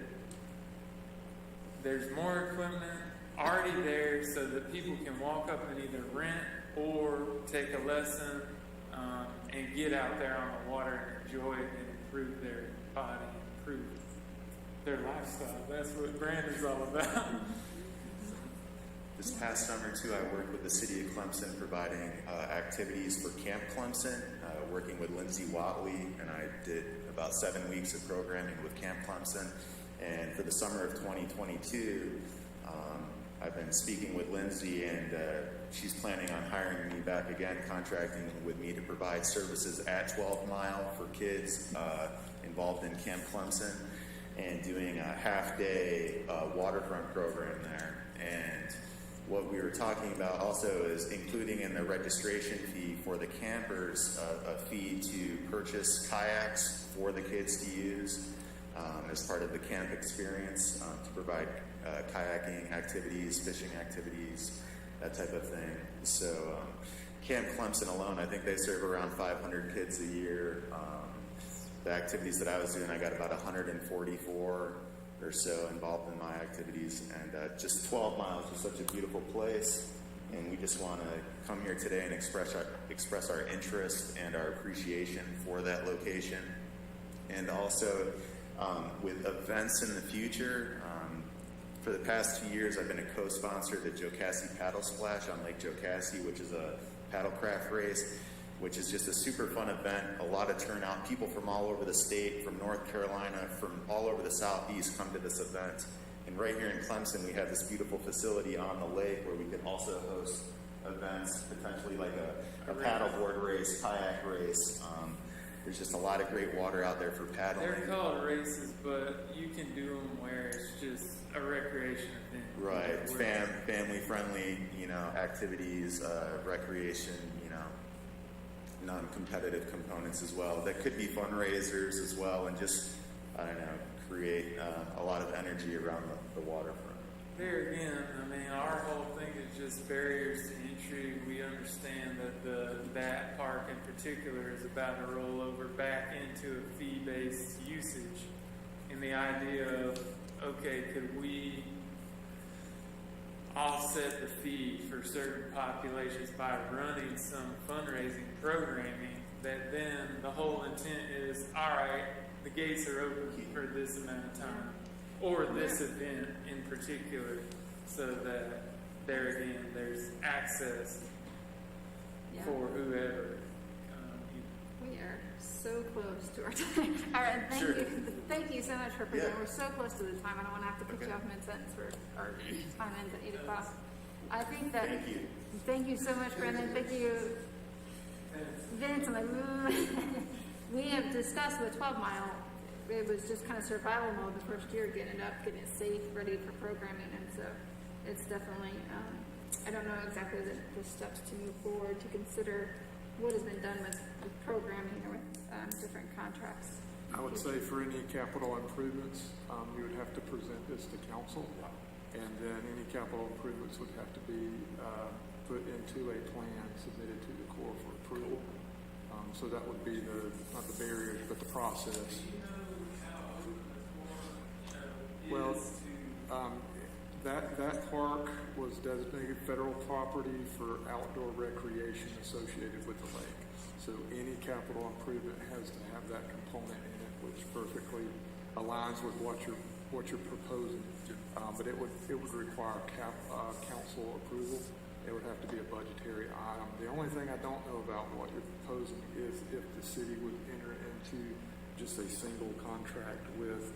there's more equipment already there so that people can walk up and either rent or take a lesson and get out there on the water and enjoy it and improve their body, improve their lifestyle. That's what brand is all about. The This past summer, too, I worked with the city of Clemson providing activities for Camp Clemson, working with Lindsay Watley, and I did about 7 weeks of programming with Camp Clemson. And for the summer of 2022, I've been speaking with Lindsay, and she's planning on hiring me back again, contracting with me to provide services at 12 Mile for kids involved in Camp Clemson, and doing a half-day waterfront program there. And what we were talking about also is including in the registration fee for the campers a fee to purchase kayaks for the kids to use as part of the camp experience, to provide kayaking activities, fishing activities, that type of thing. So Camp Clemson alone, I think they serve around 500 kids a year. The activities that I was doing, I got about 144 or so involved in my activities, and just 12 Miles is such a beautiful place, and we just want to come here today and express our interest and our appreciation for that location. And also with events in the future, for the past 2 years I've been a co-sponsor of the Jocassee Paddle Splash on Lake Jocassee, which is a paddlecraft race, which is just a super fun event, a lot of turnout. People from all over the state, from North Carolina, from all over the Southeast come to this event. And right here in Clemson, we have this beautiful facility on the lake where we could also host events, potentially like a paddleboard race, kayak race. There's just a lot of great water out there for paddling. They're called races, but you can do them where it's just a recreation event. Right, family-friendly, activities, recreation, non-competitive components as well. That could be fundraisers as well, and just, create a lot of energy around the waterfront. There again, our whole thing is just barriers to entry. We understand that that park in particular is about to roll over back into a fee-based usage. And the idea of, okay, could we offset the fee for certain populations by running some fundraising programming that then the whole intent is, all right, the gates are open for this amount of time, or this event in particular, so that there again, there's access for whoever. We are so close to our time. All right, thank you so much for presenting. We're so close to the time. I don't want to have to put you off mid-sentence. Our time ends at 8 o'clock. I think that. Thank you so much, Brendan. Thank you, Vince. We have discussed with 12 Mile. It was just kind of survival mode the first year, getting it safe, ready for programming, and so it's definitely. I don't know exactly the steps to move forward to consider what has been done with programming or with different contracts. I would say for any capital improvements, you would have to present this to council, and then any capital improvements would have to be put into a plan submitted to the Corps for approval. So that would be not the barriers, but the process. Do you know how open the forum, Well, is to... that park was designated federal property for outdoor recreation associated with the lake. So any capital improvement has to have that component in it, which perfectly aligns with what you're proposing. But it would require council approval. It would have to be a budgetary item. The only thing I don't know about what you're proposing is if the city would enter into just a single contract with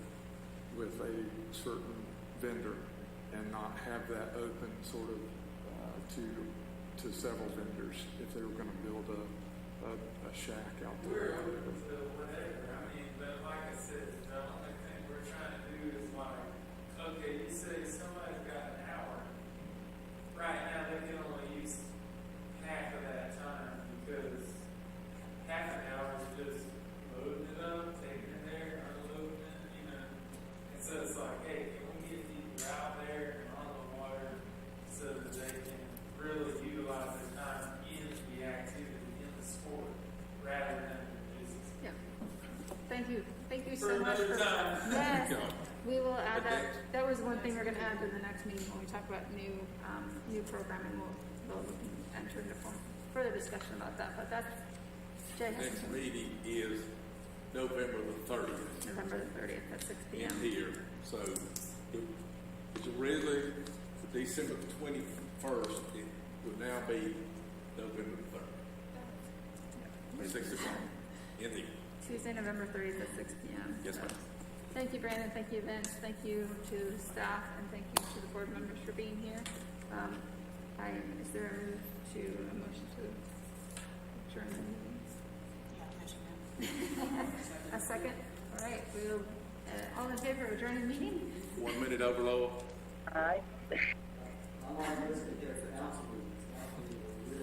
a certain vendor and not have that open sort of to several vendors if they were going to build a shack out there. We're open to whatever. But like I said, the only thing we're trying to do is okay, you say somebody's got an hour. Right now they can only use half of that time because half an hour is just loading it up, taking it there, unloading it, And so it's like, hey, can we get people out there and on the water so that they can really utilize their time in the activity, in the sport, rather than the business? Yeah. Thank you. Thank you For so much another time. Yes. We will add that. That was one thing we're going to add to the next meeting when we talk about new programming. We'll enter into further discussion about that. But that's Jay. Next meeting is November the 30th. November the 30th at 6 p.m. In here. So it's really December 25th 1st, it would now be November 3rd. 6 o'clock in the Tuesday, November 30th at 6 p.m. Yes, ma'am. Thank you, Brandon. Thank you, Vince. Thank you to staff, and thank you to the board members for being here. Is there a motion to adjourn the meeting? A second? All right. We'll, all in favor of adjourning the meeting? 1 minute overload. I'm on this.